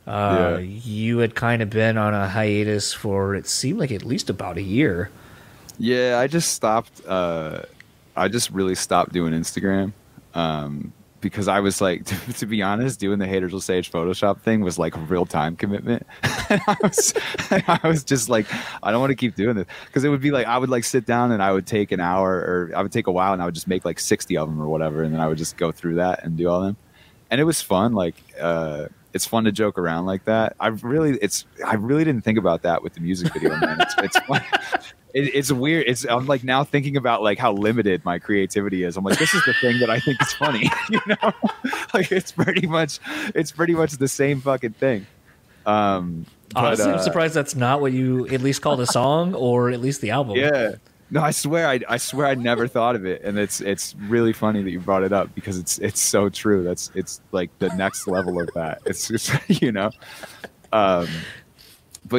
you had kind of been on a hiatus for, it seemed like, at least about a year. Yeah, I just stopped. I just really stopped doing Instagram. Because I was like, to be honest, doing the Haters Will Sage Photoshop thing was like a real time commitment. And I was just like, I don't want to keep doing this, because it would be like, I would like sit down and I would take an hour, or I would take a while, and I would just make like 60 of them or whatever, and then I would just go through that and do all them. And it was fun. Like, it's fun to joke around like that. I really didn't think about that with the music video, man. It's fun. It's weird. I'm like now thinking about like how limited my creativity is. I'm like, this is the thing that I think is funny, you know? Like it's pretty much the same fucking thing. Honestly, I'm surprised that's not what you at least called a song, or at least the album. Yeah. No, I swear I never thought of it, and it's really funny that you brought it up, because it's so true. It's like the next level of that. It's just, you know. But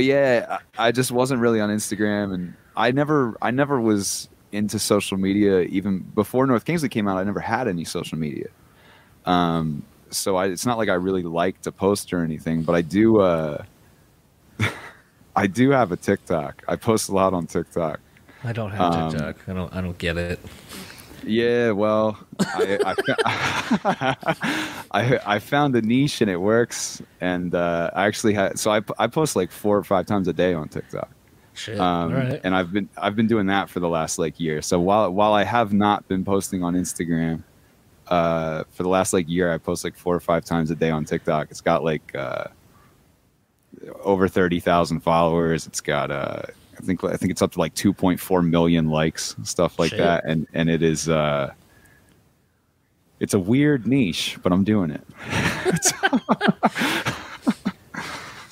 yeah, I just wasn't really on Instagram, and I never was into social media. Even before North Kingsley came out, I never had any social media. So it's not like I really like to post or anything, but I do I do have a TikTok. I post a lot on TikTok. I don't have TikTok. I don't get it. Yeah, well, I found a niche and it works, and I actually I post like 4 or 5 times a day on TikTok. Shit. All right. And I've been doing that for the last like year. So while I have not been posting on Instagram for the last like year, I post like 4 or 5 times a day on TikTok. It's got like over 30,000 followers. It's got I think it's up to like 2.4 million likes, stuff like that. And it is it's a weird niche, but I'm doing it.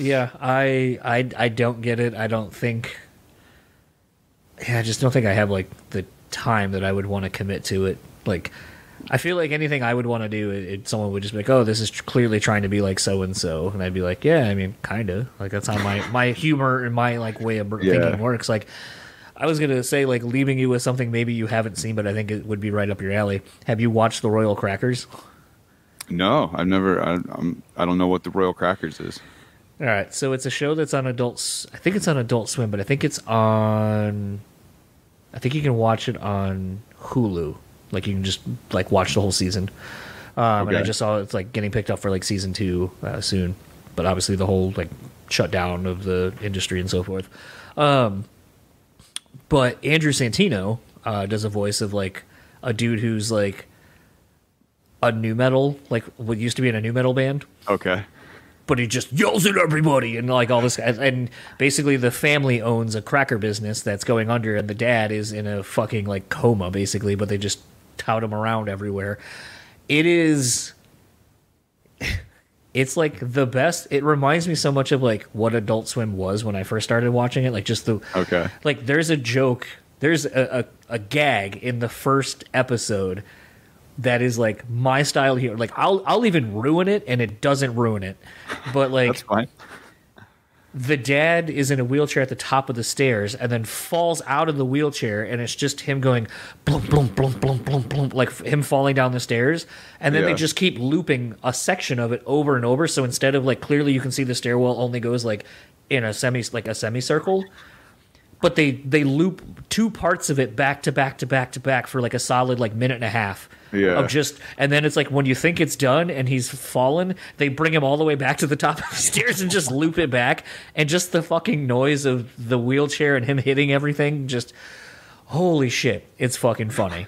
Yeah, I don't get it. I don't think. Yeah, I just don't think I have like the time that I would want to commit to it. Like, I feel like anything I would want to do, someone would just be like, "Oh, this is clearly trying to be like so and so," and I'd be like, "Yeah, I mean, kind of." Like that's how my humor and my like way of thinking works. Like, I was gonna say like leaving you with something maybe you haven't seen, but I think it would be right up your alley. Have you watched the Royal Crackers? No, I've never. I don't know what the Royal Crackers is. All right, so it's a show that's on Adults. I think it's on Adult Swim, but I think it's on. I think you can watch it on Hulu. Like you can just like watch the whole season. And I just saw it's like getting picked up for like season 2 soon. But obviously the whole like shutdown of the industry and so forth. But Andrew Santino does a voice of like a dude who's like a nu metal, like what used to be in a nu metal band. Okay. But he just yells at everybody and like all this. And basically the family owns a cracker business that's going under, and the dad is in a fucking like coma basically, but they just tout him around everywhere. It's like the best. It reminds me so much of like what Adult Swim was when I first started watching it. Like just the like there's a joke, there's a gag in the first episode that is like my style here. Like I'll even ruin it and it doesn't ruin it. But like that's fine. The dad is in a wheelchair at the top of the stairs and then falls out of the wheelchair, and it's just him going blum blum blum blum blum blum, like him falling down the stairs, and then they just keep looping a section of it over and over. So instead of like clearly you can see the stairwell only goes like in a semicircle, but they loop 2 parts of it back to back to back to back for like a solid like minute and a half. Of just, and then it's like when you think it's done and he's fallen, they bring him all the way back to the top of the stairs and just loop it back, and just the fucking noise of the wheelchair and him hitting everything, just holy shit, it's fucking funny.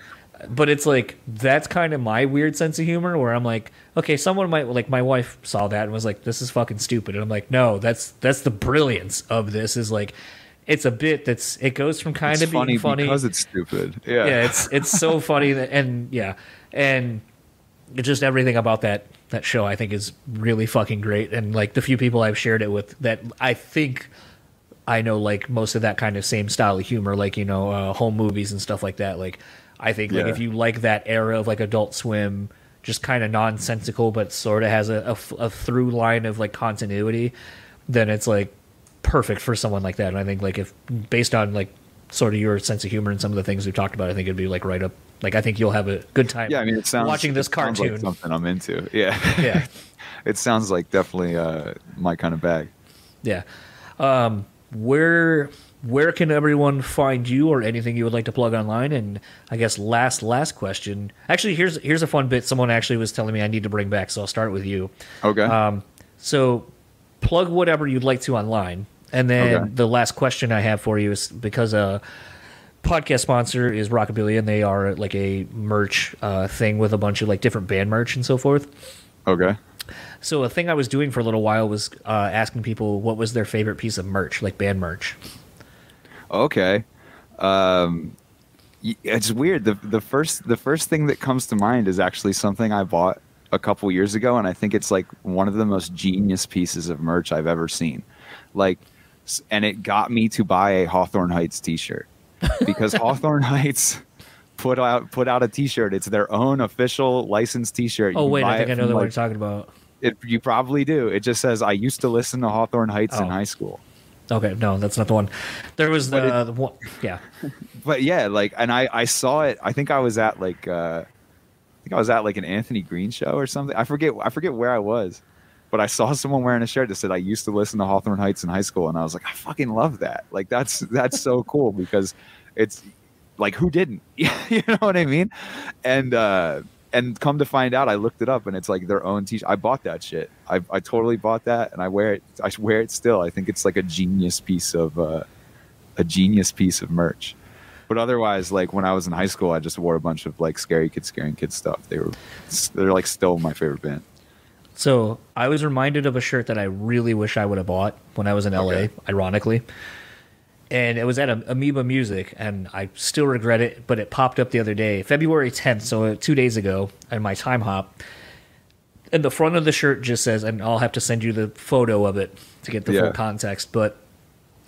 But it's like that's kind of my weird sense of humor where I'm like, okay, someone might like my wife saw that and was like, this is fucking stupid, and I'm like, no, that's the brilliance of this is like. It's a bit it goes from kind of being funny because it's stupid. Yeah, it's so funny and it's just everything about that show I think is really fucking great. And like the few people I've shared it with that I think I know like most of that kind of same style of humor, like home movies and stuff like that. Like I think like if you like that era of like Adult Swim, just kind of nonsensical but sort of has a through line of like continuity, then it's like perfect for someone like that. And I think like if based on like sort of your sense of humor and some of the things we've talked about, I think it'd be like right up. Like I think you'll have a good time. Yeah, I mean, it sounds watching this cartoon. Like something I'm into. Yeah, yeah. It sounds like definitely my kind of bag. Yeah. Where can everyone find you or anything you would like to plug online? And I guess last question. Actually, here's a fun bit. Someone actually was telling me I need to bring back, so I'll start with you. Okay. So plug whatever you'd like to online. And then the last question I have for you is because a podcast sponsor is Rockabilly, and they are like a merch thing with a bunch of like different band merch and so forth. Okay. So a thing I was doing for a little while was asking people what was their favorite piece of merch, like band merch. Okay. It's weird. The first thing that comes to mind is actually something I bought a couple years ago, and I think it's like one of the most genius pieces of merch I've ever seen. Like, and it got me to buy a Hawthorne Heights t-shirt because Hawthorne Heights put out a t-shirt. It's their own official licensed t-shirt. Oh wait, I think I know the one you're talking about. You probably do. It just says, I used to listen to Hawthorne Heights in high school. Okay, no, that's not the one. There was the one. Yeah. But yeah, like, and I saw it. I think I was at like an Anthony Green show or something. I forget where I was, but I saw someone wearing a shirt that said I used to listen to Hawthorne Heights in high school, and I was like, I fucking love that. Like that's so cool because it's like, who didn't? You know what I mean? And come to find out, I looked it up, and it's like their own t-shirt. I bought that shit. I totally bought that, and I wear it. I wear it still. I think it's like a genius piece of merch. But otherwise, like when I was in high school, I just wore a bunch of like Scary Kids, Scaring Kids stuff. They're like still my favorite band. So I was reminded of a shirt that I really wish I would have bought when I was in LA, ironically. And it was at Amoeba Music, and I still regret it, but it popped up the other day, February 10th, so 2 days ago, in my time hop. And the front of the shirt just says, and I'll have to send you the photo of it to get the full context, but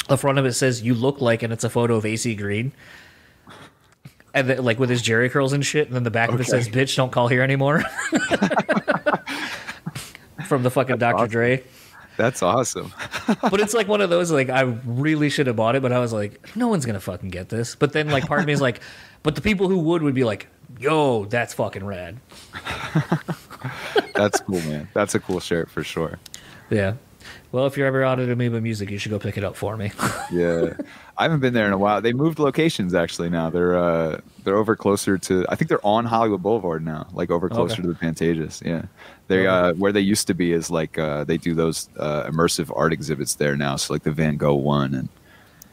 the front of it says, "You look like," and it's a photo of AC Green. And then, like with his Jerry curls and shit, and then the back of it says, "Bitch, don't call here anymore." From the fucking Dr. Dre. That's awesome. But it's like one of those, like, I really should have bought it, but I was like, no one's going to fucking get this. But then, like, part of me is like, but the people who would be like, yo, that's fucking rad. That's cool, man. That's a cool shirt for sure. Yeah. Well, if you're ever out at Amoeba Music, you should go pick it up for me. Yeah, I haven't been there in a while. They moved locations actually. Now they're over closer to. I think they're on Hollywood Boulevard now, like over closer to the Pantages. Yeah, they where they used to be is like they do those immersive art exhibits there now. So like the Van Gogh one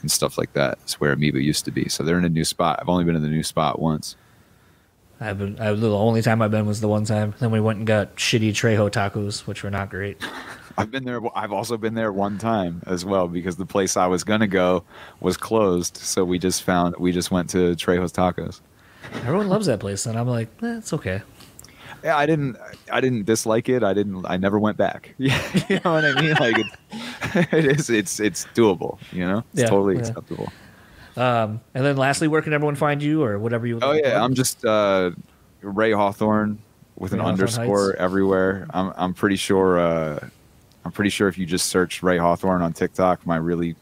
and stuff like that. It's where Amoeba used to be. So they're in a new spot. I've only been in the new spot once. The only time I've been was the one time. Then we went and got shitty Trejo tacos, which were not great. I've been there. I've also been there one time as well because the place I was gonna go was closed. So we just went to Trejo's Tacos. Everyone loves that place, and I'm like, it's okay. Yeah, I didn't dislike it. I never went back. Yeah, you know what I mean? Like it's doable. You know, it's totally acceptable. And then lastly, where can everyone find you or whatever you? Oh yeah, I'm just Ray Hawthorne with an underscore everywhere. I'm pretty sure. I'm pretty sure if you just search Ray Hawthorne on TikTok, my really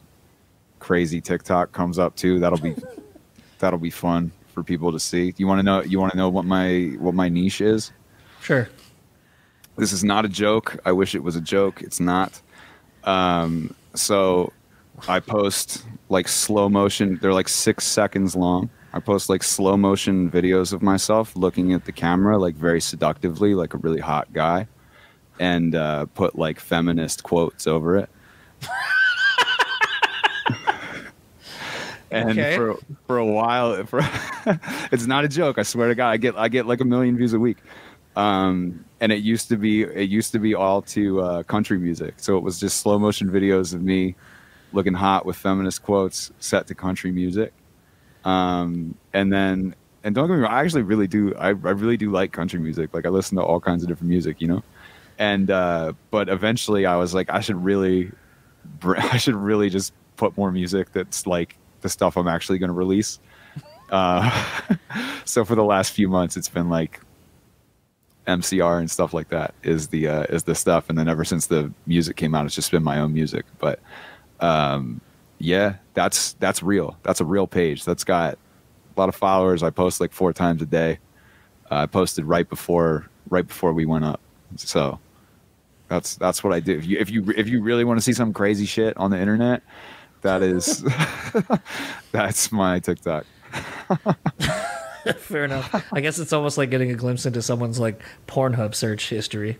crazy TikTok comes up too. That'll be fun for people to see. You want to know what my niche is? Sure. This is not a joke. I wish it was a joke. It's not. So I post like slow motion. They're like 6 seconds long. I post like slow motion videos of myself looking at the camera, like very seductively, like a really hot guy. And put like feminist quotes over it. And for a while, it's not a joke. I swear to God, I get like 1 million views a week. And it used to be all to country music. So it was just slow motion videos of me looking hot with feminist quotes set to country music. And don't get me wrong, I actually really do. I really do like country music. Like I listen to all kinds of different music, you know. And but eventually I was like, I should really just put more music that's like the stuff I'm actually going to release. So for the last few months, it's been like MCR and stuff like that is the stuff. And then ever since the music came out, it's just been my own music. But yeah, that's real. That's a real page. That's got a lot of followers. I post like 4 times a day. I posted right before we went up. So that's what I do. If you really want to see some crazy shit on the internet, that is that's my TikTok. Fair enough. I guess it's almost like getting a glimpse into someone's like Pornhub search history.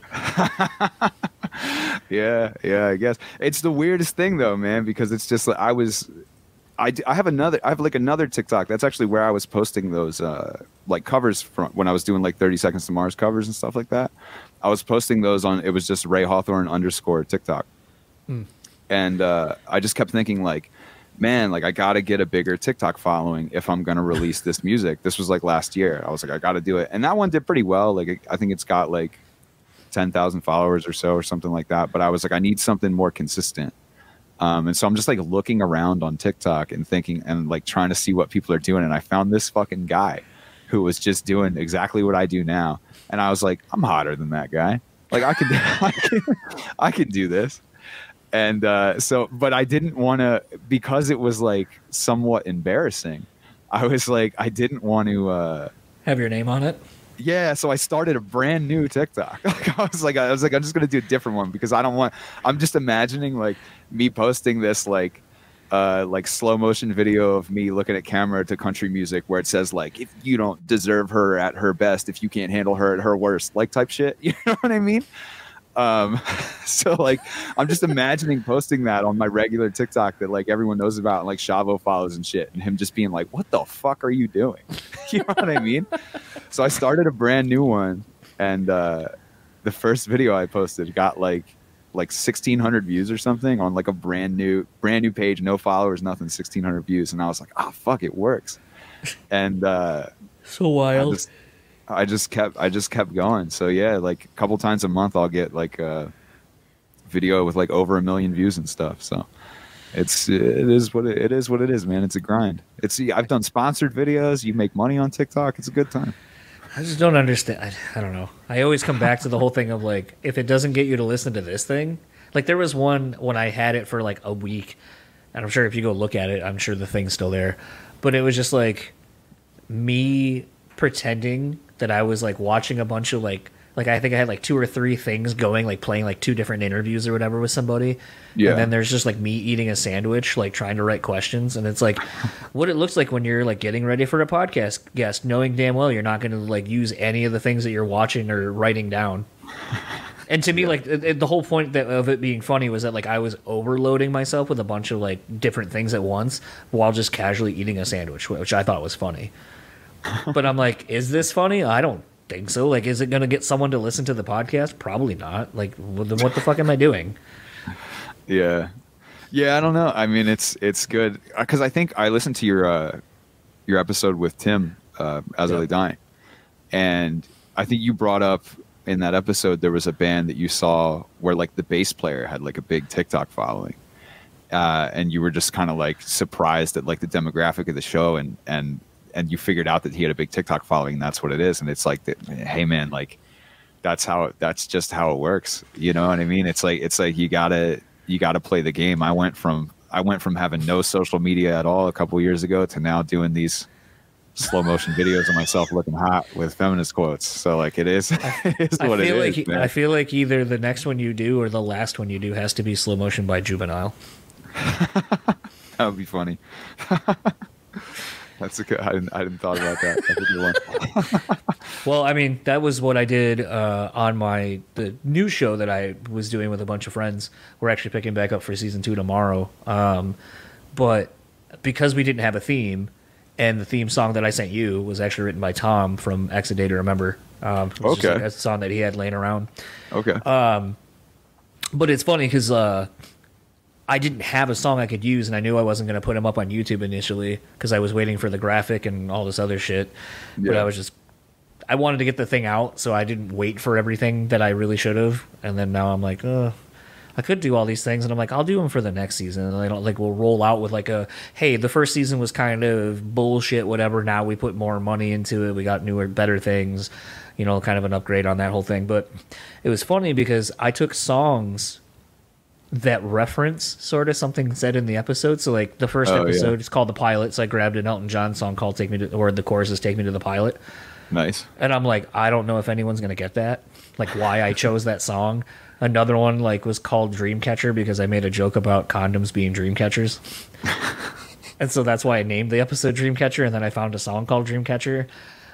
Yeah, I guess it's the weirdest thing though, man, because it's just like I have another TikTok. That's actually where I was posting those like covers from when I was doing like 30 Seconds to Mars covers and stuff like that. I was posting those on. It was just Ray Hawthorne _ TikTok, and I just kept thinking like, man, like I gotta get a bigger TikTok following if I'm gonna release this music. This was like last year. I was like, I gotta do it, and that one did pretty well. Like I think it's got like 10,000 followers or so or something like that. But I was like, I need something more consistent. And so I'm just like looking around on TikTok and thinking and like trying to see what people are doing. And I found this fucking guy who was just doing exactly what I do now. And I was like, I'm hotter than that guy. Like I could do this. And but I didn't want to, because it was like somewhat embarrassing. I was like, I didn't want to have your name on it. Yeah, so I started a brand new TikTok. I was like, I'm just gonna do a different one because I'm just imagining like me posting this like slow motion video of me looking at camera to country music where it says like, if you don't deserve her at her best, if you can't handle her at her worst, like type shit. You know what I mean? So like I'm just imagining posting that on my regular TikTok that like everyone knows about and like Chavo follows and shit, and him just being like, what the fuck are you doing? You know what I mean? So I started a brand new one, and the first video I posted got like 1,600 views or something on like a brand new page, no followers, nothing, 1,600 views, and I was like, oh fuck, it works. And so wild. I just kept going. So yeah, like a couple times a month I'll get like a video with like over 1 million views and stuff. So it is what it is, man. It's a grind. I've done sponsored videos. You make money on TikTok. It's a good time. I just don't understand. I don't know. I always come back to the whole thing of like, if it doesn't get you to listen to this thing, like there was one when I had it for like a week, and I'm sure if you go look at it, I'm sure the thing's still there, but it was just like me pretending that I was like watching a bunch of like Like I think I had like 2 or 3 things going, like playing like 2 different interviews or whatever with somebody. Yeah. And then there's just like me eating a sandwich, like trying to write questions. And it's like what it looks like when you're like getting ready for a podcast guest, knowing damn well you're not going to like use any of the things that you're watching or writing down. And to me, like the whole point of it being funny was that like I was overloading myself with a bunch of like different things at once while just casually eating a sandwich, which I thought was funny. But I'm like, is this funny? I don't think so. Like, is it going to get someone to listen to the podcast? Probably not. Like, what the fuck am I doing? Yeah, I don't know. I mean, it's good because I think I listened to your episode with Tim, As Early Dying, and I think you brought up in that episode there was a band that you saw where like the bass player had like a big TikTok following, and you were just kind of like surprised at like the demographic of the show and you figured out that he had a big TikTok following, and that's what it is. And it's like, hey man, like that's just how it works. You know what I mean? It's like you gotta play the game. I went from having no social media at all a couple years ago to now doing these slow motion videos of myself looking hot with feminist quotes. So like it is what it is. Man. I feel like either the next one you do or the last one you do has to be slow motion by Juvenile. That would be funny. That's a good. I didn't thought about that. That's a good one. Well, I mean, that was what I did on the new show that I was doing with a bunch of friends. We're actually picking back up for season 2 tomorrow. But because we didn't have a theme, and the theme song that I sent you was actually written by Tom from X A Day to Remember. It was just a song that he had laying around. Okay. But it's funny because I didn't have a song I could use, and I knew I wasn't going to put him up on YouTube initially because I was waiting for the graphic and all this other shit. Yeah. But I wanted to get the thing out, so I didn't wait for everything that I really should have. And then now I'm like, I could do all these things, and I'm like, I'll do them for the next season. And I don't like we'll roll out with like hey, the first season was kind of bullshit, whatever. Now we put more money into it. We got newer, better things, kind of an upgrade on that whole thing. But it was funny because I took songs that reference sort of something said in the episode. So like the first episode is called The Pilot. So I grabbed an Elton John song called the chorus is Take Me to the Pilot. Nice. And I'm like, I don't know if anyone's going to get that. Like why I chose that song. Another one like was called Dreamcatcher because I made a joke about condoms being dream catchers. And so that's why I named the episode Dreamcatcher. And then I found a song called Dreamcatcher.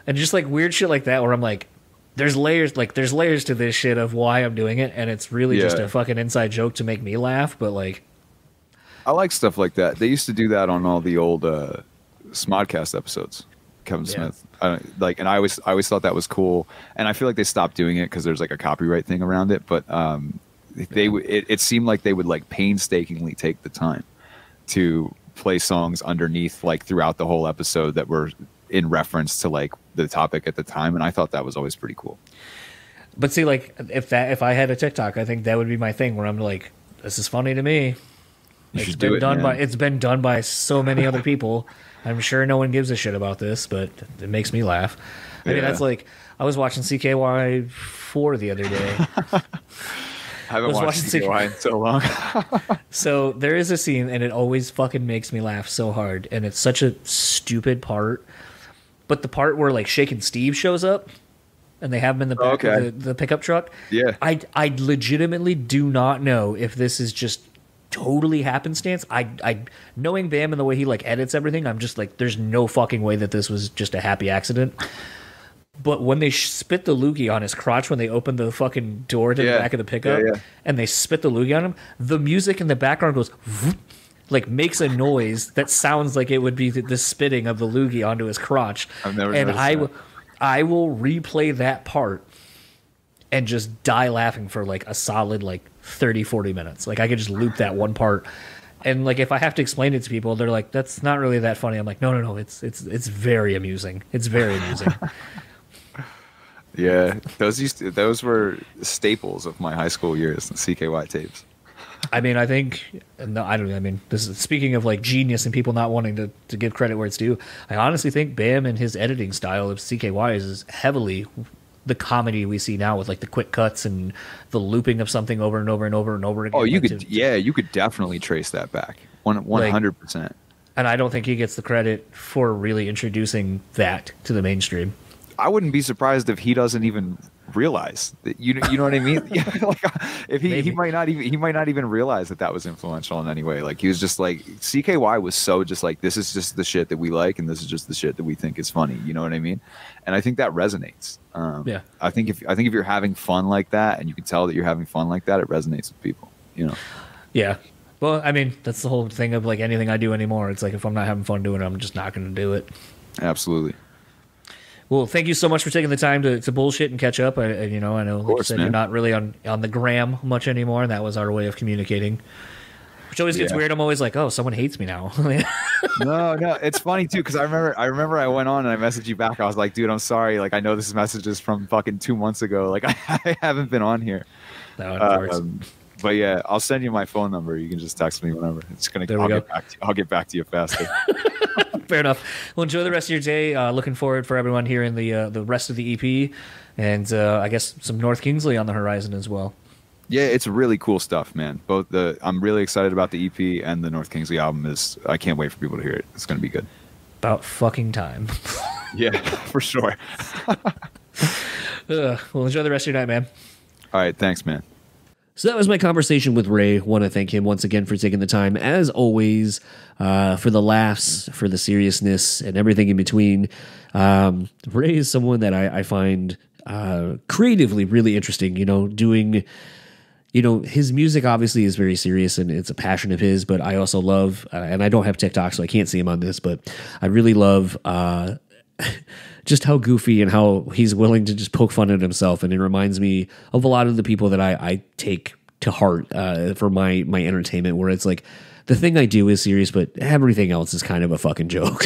And just like weird shit like that where I'm like, there's layers to this shit of why I'm doing it, and it's really just a fucking inside joke to make me laugh. But like, I like stuff like that. They used to do that on all the old Smodcast episodes. Kevin Smith, and I always thought that was cool. And I feel like they stopped doing it because there's like a copyright thing around it. But it seemed like they would like painstakingly take the time to play songs underneath like throughout the whole episode that were in reference to like the topic at the time, and I thought that was always pretty cool. But see, like if I had a TikTok, I think that would be my thing where I'm like, this is funny to me. It's been done by so many other people. I'm sure no one gives a shit about this, but it makes me laugh. I mean, that's like I was watching CKY 4 the other day. I haven't watched CKY in so long. So there is a scene, and it always fucking makes me laugh so hard, and it's such a stupid part. But the part where like Shakin' Steve shows up and they have him in the back of the pickup truck. Yeah. I legitimately do not know if this is just totally happenstance. I knowing Bam and the way he like edits everything, I'm just like, there's no fucking way that this was just a happy accident. But when they spit the loogie on his crotch, when they open the fucking door to the back of the pickup and they spit the loogie on him, the music in the background goes like makes a noise that sounds like it would be the spitting of the loogie onto his crotch. I've never noticed that. I will replay that part and just die laughing for like a solid like 30-40 minutes. Like I could just loop that one part. And like if I have to explain it to people, they're like, that's not really that funny. I'm like, no, it's very amusing. It's very amusing. Yeah, those were staples of my high school years, the CKY tapes. I mean, I think this is speaking of like genius and people not wanting to give credit where it's due. I honestly think Bam and his editing style of CKY is heavily the comedy we see now with like the quick cuts and the looping of something over and over and over and over again. Oh, you could definitely trace that back 100%. And I don't think he gets the credit for really introducing that to the mainstream. I wouldn't be surprised if he doesn't even realize that, you know what I mean? Yeah, like, if he might not even realize that was influential in any way. Like, he was just like, CKY was so just like, this is just the shit that we like, and this is just the shit that we think is funny. You know what I mean? And I think that resonates. Yeah. I think if you're having fun like that, and you can tell that you're having fun like that, it resonates with people. You know? Yeah. Well, I mean, that's the whole thing of like anything I do anymore. It's like, if I'm not having fun doing it, I'm just not going to do it. Absolutely. Well, thank you so much for taking the time to bullshit and catch up. I know, like you said, you're not really on the gram much anymore, and that was our way of communicating. Which always gets weird. I'm always like, oh, someone hates me now. No, it's funny too, because I remember I went on and I messaged you back. I was like, dude, I'm sorry. Like, I know this message is from fucking 2 months ago. Like, I haven't been on here. No, but yeah, I'll send you my phone number. You can just text me whenever. I'll get back to you faster. Fair enough. Well, enjoy the rest of your day. Looking forward for everyone hearing the rest of the EP, and I guess some North Kingsley on the horizon as well. Yeah, it's really cool stuff, man. I'm really excited about the EP, and the North Kingsley album I can't wait for people to hear it. It's going to be good. About fucking time. Yeah, for sure. Well, enjoy the rest of your night, man. All right, thanks, man. So that was my conversation with Ray. Want to thank him once again for taking the time, as always, for the laughs, for the seriousness, and everything in between. Ray is someone that I find creatively really interesting. Doing, his music obviously is very serious and it's a passion of his, but I also love, and I don't have TikTok, so I can't see him on this, but I really love just how goofy and how he's willing to just poke fun at himself. And it reminds me of a lot of the people that I take to heart for my entertainment, where it's like, the thing I do is serious, but everything else is kind of a fucking joke.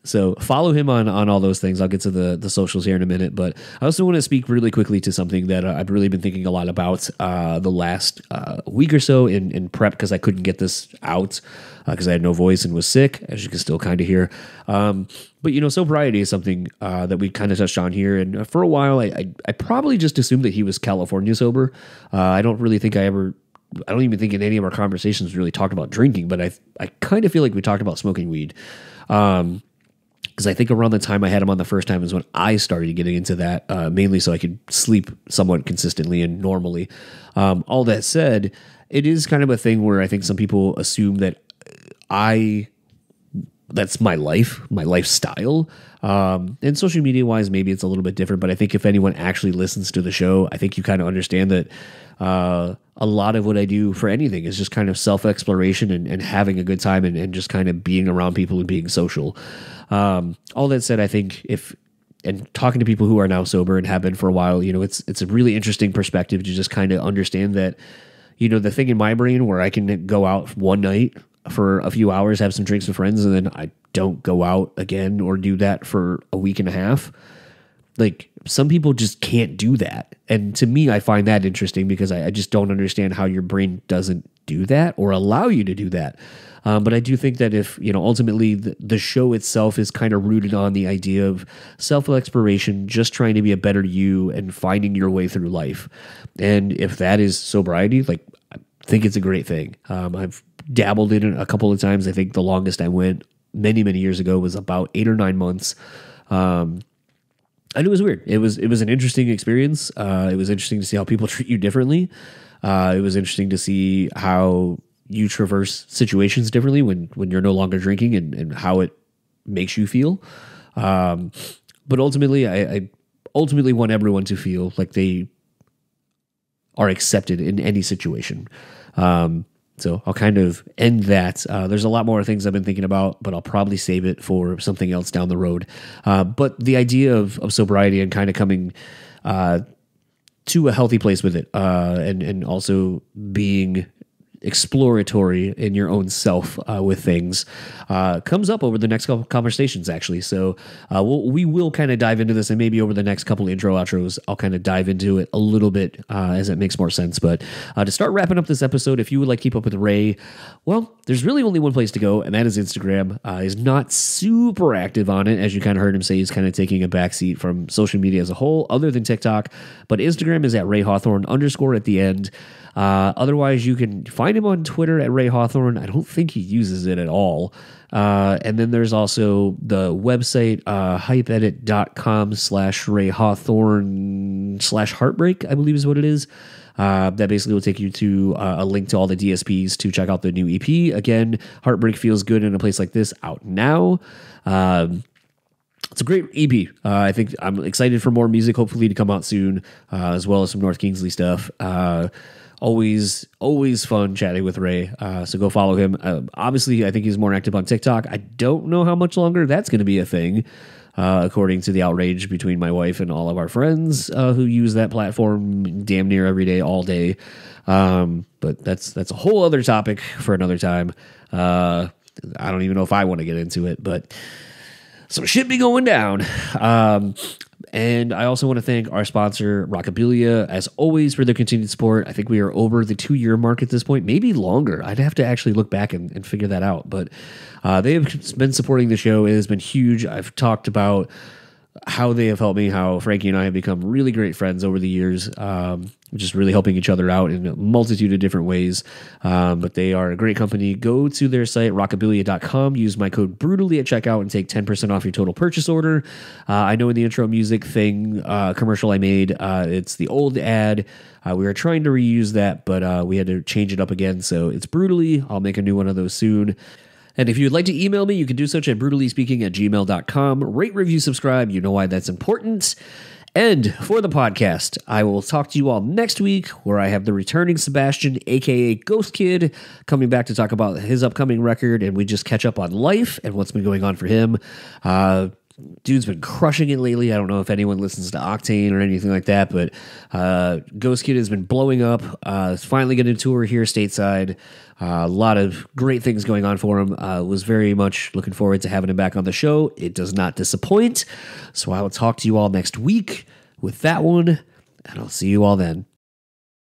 So follow him on all those things. I'll get to the socials here in a minute, but I also want to speak really quickly to something that I've really been thinking a lot about the last week or so in prep, because I couldn't get this out because I had no voice and was sick, as you can still kind of hear. But sobriety is something that we kind of touched on here, and for a while I probably just assumed that he was California sober. I don't even think in any of our conversations really talked about drinking, but I kind of feel like we talked about smoking weed. Because I think around the time I had him on the first time is when I started getting into that, mainly so I could sleep somewhat consistently and normally. All that said, it is kind of a thing where I think some people assume that that's my life, my lifestyle. And social media wise, maybe it's a little bit different, but I think if anyone actually listens to the show, I think you kind of understand that a lot of what I do for anything is just kind of self-exploration and having a good time and just kind of being around people and being social. All that said, I think and talking to people who are now sober and have been for a while, it's a really interesting perspective to just kind of understand that, the thing in my brain where I can go out one night for a few hours, have some drinks with friends, and then I don't go out again or do that for a week and a half. Like, some people just can't do that. And to me, I find that interesting because I just don't understand how your brain doesn't do that or allow you to do that. But I do think that if, ultimately the show itself is kind of rooted on the idea of self-exploration, just trying to be a better you and finding your way through life. And if that is sobriety, like, I think it's a great thing. I've dabbled in it a couple of times. I think the longest I went many, many years ago was about 8 or 9 months. And it was weird. It was an interesting experience. It was interesting to see how people treat you differently. It was interesting to see how you traverse situations differently when you're no longer drinking and how it makes you feel. But ultimately, I ultimately want everyone to feel like they are accepted in any situation. So I'll kind of end that. There's a lot more things I've been thinking about, but I'll probably save it for something else down the road. But the idea of sobriety and kind of coming to a healthy place with it, and also being exploratory in your own self with things comes up over the next couple conversations, actually. So we will kind of dive into this, and maybe over the next couple intro outros I'll kind of dive into it a little bit as it makes more sense. But to start wrapping up this episode, if you would like to keep up with Ray, well, there's really only one place to go, and that is Instagram. He's not super active on it, as you kind of heard him say. He's kind of taking a backseat from social media as a whole, other than TikTok. But Instagram is at Ray Hawthorne _ at the end. Otherwise, you can find find him on Twitter at Ray Hawthorne. I don't think he uses it at all. And then there's also the website, hypeedit.com/Ray Hawthorne/Heartbreak, I believe is what it is. That basically will take you to a link to all the DSPs to check out the new EP. Again, Heartbreak Feels Good in a Place Like This, out now. It's a great EP. I think I'm excited for more music, hopefully to come out soon, as well as some North Kingsley stuff. Always fun chatting with Ray. So go follow him. Obviously, I think he's more active on TikTok. I don't know how much longer that's going to be a thing, according to the outrage between my wife and all of our friends who use that platform damn near every day, all day. But that's a whole other topic for another time. I don't even know if I want to get into it, but some shit be going down. And I also want to thank our sponsor, Rockabilia, as always, for their continued support. I think we are over the 2-year mark at this point, maybe longer. I'd have to actually look back and figure that out. But they have been supporting the show. It has been huge. I've talked about how they have helped me, how Frankie and I have become really great friends over the years, just really helping each other out in a multitude of different ways. But they are a great company. Go to their site, rockabilia.com, use my code BRUTALLY at checkout and take 10% off your total purchase order. I know in the intro music thing commercial I made, it's the old ad. We were trying to reuse that, but we had to change it up again. So it's Brutally. I'll make a new one of those soon. And if you'd like to email me, you can do so at brutallyspeaking@gmail.com. Rate, review, subscribe. You know why that's important. And for the podcast, I will talk to you all next week, where I have the returning Sebastian, a.k.a. Ghost Kid, coming back to talk about his upcoming record, and we just catch up on life and what's been going on for him. Dude's been crushing it lately. I don't know if anyone listens to Octane or anything like that, but Ghost Kid has been blowing up. Finally getting a tour here stateside. A lot of great things going on for him. Was very much looking forward to having him back on the show. It does not disappoint. So I will talk to you all next week with that one, and I'll see you all then.